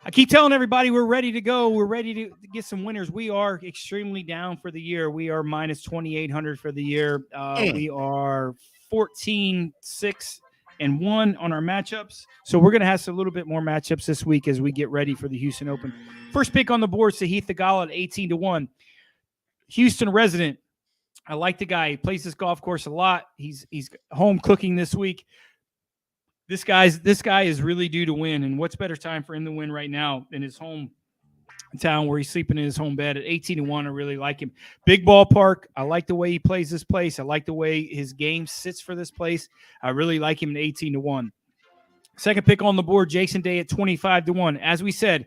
I keep telling everybody we're ready to go. We're ready to get some winners. We are extremely down for the year. We are minus 2,800 for the year. We are 14-6-1 on our matchups. So we're going to have a little bit more matchups this week as we get ready for the Houston Open. First pick on the board, Sahith Theegala at 18-1. Houston resident. I like the guy. He plays this golf course a lot. He's home cooking this week. This guy is really due to win, and what's better time for him to win right now in his home town where he's sleeping in his home bed at 18-1. I really like him. Big ballpark. I like the way he plays this place. I like the way his game sits for this place. I really like him at 18-1. Second pick on the board, Jason Day at 25-1. As we said,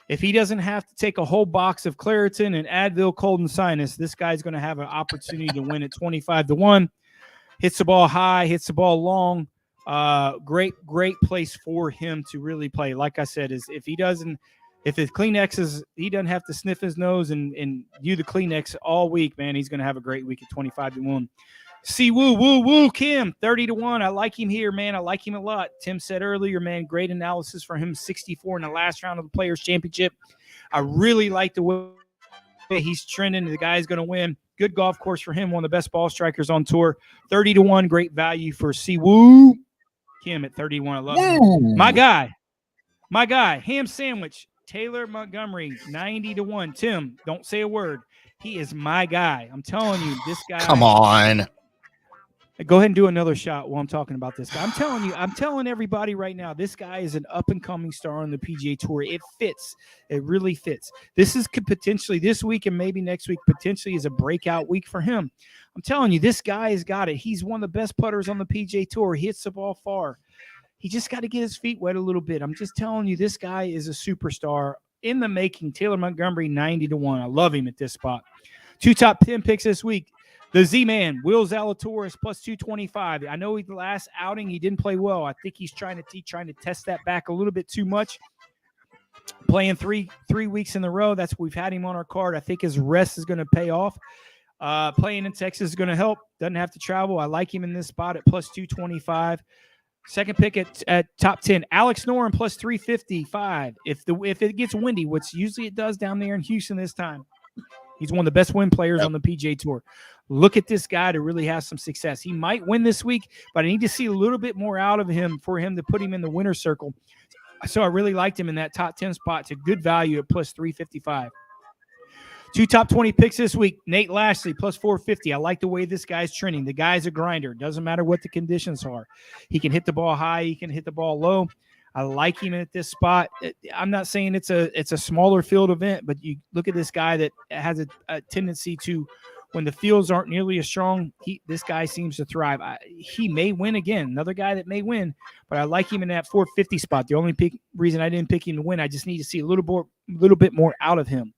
if he doesn't have to take a whole box of Claritin and Advil, cold and sinus, this guy's going to have an opportunity to win at 25-1. Hits the ball high, hits the ball long. Great place for him to really play. Like I said, is if his Kleenex is, he doesn't have to sniff his nose and do the Kleenex all week, man, he's going to have a great week at 25-1. See woo Kim 30-1. I like him here, man. I like him a lot. Tim said earlier, man, great analysis for him. 64 in the last round of the Players Championship. I really like the way he's trending. The guy's going to win. Good golf course for him. One of the best ball strikers on tour. 30-1. Great value for Siwoo Kim at 31. I love him. My guy, ham sandwich, Taylor Montgomery, 90-1. Tim, don't say a word. He is my guy. I'm telling you, this guy. Come on. Go ahead and do another shot while I'm talking about this guy. I'm telling everybody right now, this guy is an up-and-coming star on the PGA Tour. It fits. It really fits. This could potentially, this week and maybe next week, potentially is a breakout week for him. I'm telling you, this guy has got it. He's one of the best putters on the PGA Tour. He hits the ball far. He just got to get his feet wet a little bit. I'm just telling you, this guy is a superstar in the making. Taylor Montgomery, 90-1. I love him at this spot. 2 top 10 picks this week. The Z-Man, Will Zalatoris, plus 225. I know the last outing he didn't play well. I think he's trying to test that back a little bit too much. Playing three weeks in a row. We've had him on our card. I think his rest is going to pay off. Playing in Texas is going to help. Doesn't have to travel. I like him in this spot at plus 225. Second pick at top 10, Alex Noren plus 355. If it gets windy, which usually it does down there in Houston this time, he's one of the best wind players on the PGA Tour. Look at this guy to really have some success. He might win this week, but I need to see a little bit more out of him for him to put him in the winner's circle. So I really liked him in that top 10 spot. It's a good value at plus 355. 2 top 20 picks this week. Nate Lashley, plus 450. I like the way this guy's trending. The guy's a grinder. Doesn't matter what the conditions are. He can hit the ball high. He can hit the ball low. I like him at this spot. I'm not saying it's a smaller field event, but you look at this guy that has a tendency to, when the fields aren't nearly as strong, this guy seems to thrive. He may win again. Another guy that may win, but I like him in that 450 spot. The only reason I didn't pick him to win, I just need to see a little bit more out of him.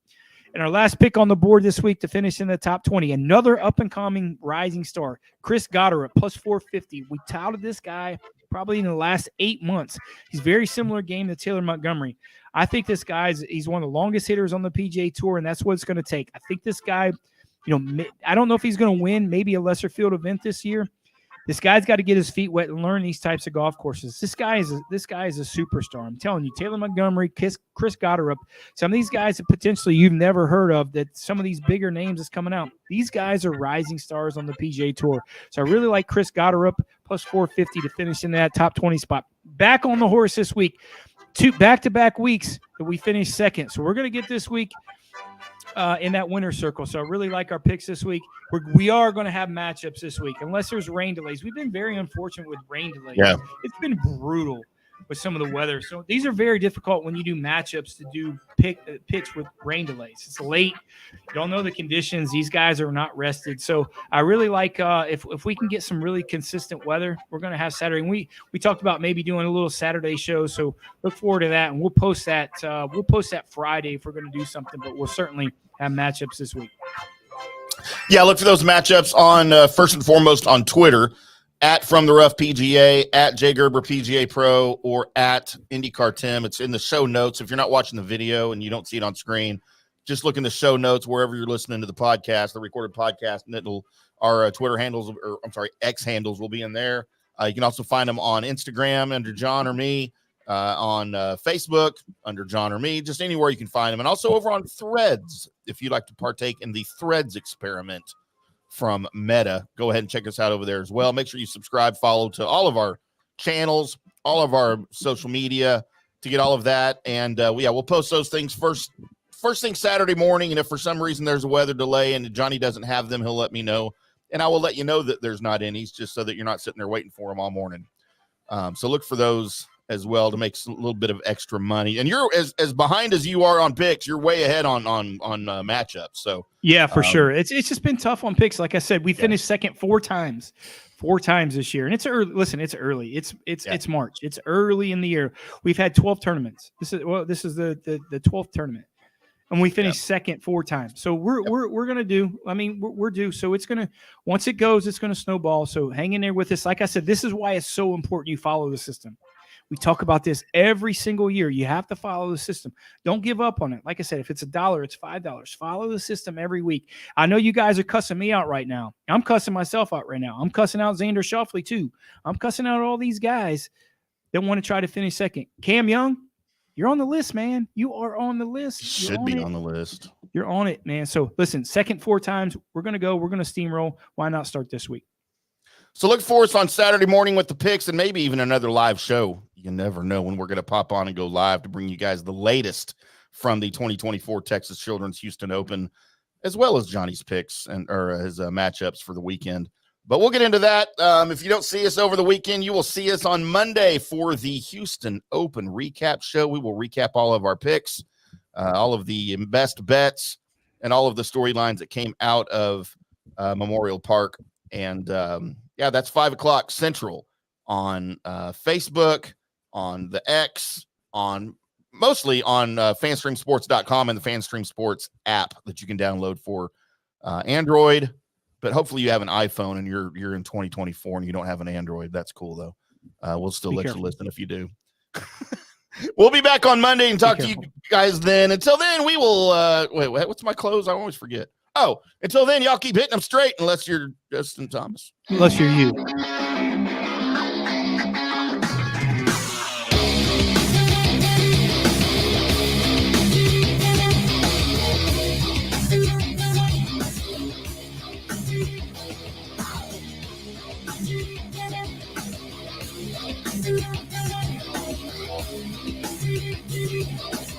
And our last pick on the board this week to finish in the top 20, another up-and-coming rising star, Chris Goddard, plus 450. We touted this guy probably in the last 8 months. He's very similar game to Taylor Montgomery. I think this he's one of the longest hitters on the PGA Tour, and that's what it's going to take. I think this guy, I don't know if he's going to win maybe a lesser field event this year. This guy's got to get his feet wet and learn these types of golf courses. This guy is a superstar. I'm telling you, Taylor Montgomery, Chris Goddard, some of these guys that potentially you've never heard of, that some of these bigger names that's coming out. These guys are rising stars on the PGA Tour. So I really like Chris Goddard plus 450 to finish in that top 20 spot. Back on the horse this week. 2 back-to-back weeks that we finished second. So we're going to get this week in that winner's circle. So I really like our picks this week. We are going to have matchups this week, unless there's rain delays. We've been very unfortunate with rain delays. Yeah. It's been brutal with some of the weather. So these are very difficult when you do matchups to do picks with rain delays. It's late. You don't know the conditions. These guys are not rested. So I really like if we can get some really consistent weather, we're going to have Saturday. And we talked about maybe doing a little Saturday show. So look forward to that. And we'll post that. We'll post that Friday if we're going to do something. But we'll certainly have matchups this week. Yeah, look for those matchups on first and foremost on Twitter at From the Rough PGA, at J Gerber PGA Pro, or at IndyCarTim. It's in the show notes. If you're not watching the video and you don't see it on screen, just look in the show notes wherever you're listening to the podcast, the recorded podcast, and our Twitter handles, or I'm sorry, X handles will be in there. You can also find them on Instagram under John or me, on Facebook under John or me, just anywhere you can find them. And also over on Threads, if you'd like to partake in the Threads experiment from Meta, go ahead and check us out over there as well. Make sure you subscribe, follow to all of our channels, all of our social media to get all of that. And we'll post those things first thing Saturday morning. And if for some reason there's a weather delay and Johnny doesn't have them, he'll let me know. And I will let you know that there's not any, just so that you're not sitting there waiting for them all morning. So look for those as well to make a little bit of extra money. And you're as behind as you are on picks, you're way ahead on matchups. So yeah, for sure. It's just been tough on picks. Like I said, we finished second 4 times this year. And it's early. Listen, it's early. It's March. It's early in the year. We've had 12 tournaments. This is the 12th tournament. And we finished second 4 times. So we're going to do, we're due. So it's going to, once it goes, it's going to snowball. So hang in there with us. Like I said, this is why it's so important you follow the system. We talk about this every single year. You have to follow the system. Don't give up on it. Like I said, if it's $1, it's $5. Follow the system every week. I know you guys are cussing me out right now. I'm cussing myself out right now. I'm cussing out Xander Schauffele too. I'm cussing out all these guys that want to try to finish second. Cam Young, you're on the list, man. You are on the list. Should be on the list. You're on it, man. So listen, second 4 times. We're going to go. We're going to steamroll. Why not start this week? So look for us on Saturday morning with the picks and maybe even another live show. You never know when we're going to pop on and go live to bring you guys the latest from the 2024 Texas Children's Houston Open, as well as Johnny's picks or his matchups for the weekend. But we'll get into that. If you don't see us over the weekend, you will see us on Monday for the Houston Open recap show. We will recap all of our picks, all of the best bets, and all of the storylines that came out of Memorial Park. And that's 5:00 Central on Facebook, on the X, mostly on fanstreamsports.com and the Fanstream Sports app that you can download for Android. But hopefully you have an iPhone and you're in 2024 and you don't have an Android. That's cool though. We'll still let you listen if you do. We'll be back on Monday and talk to you guys then. Until then, we will wait, what's my close? I always forget. Oh, until then, y'all keep hitting them straight unless you're Justin Thomas. Unless you're you. Thank you.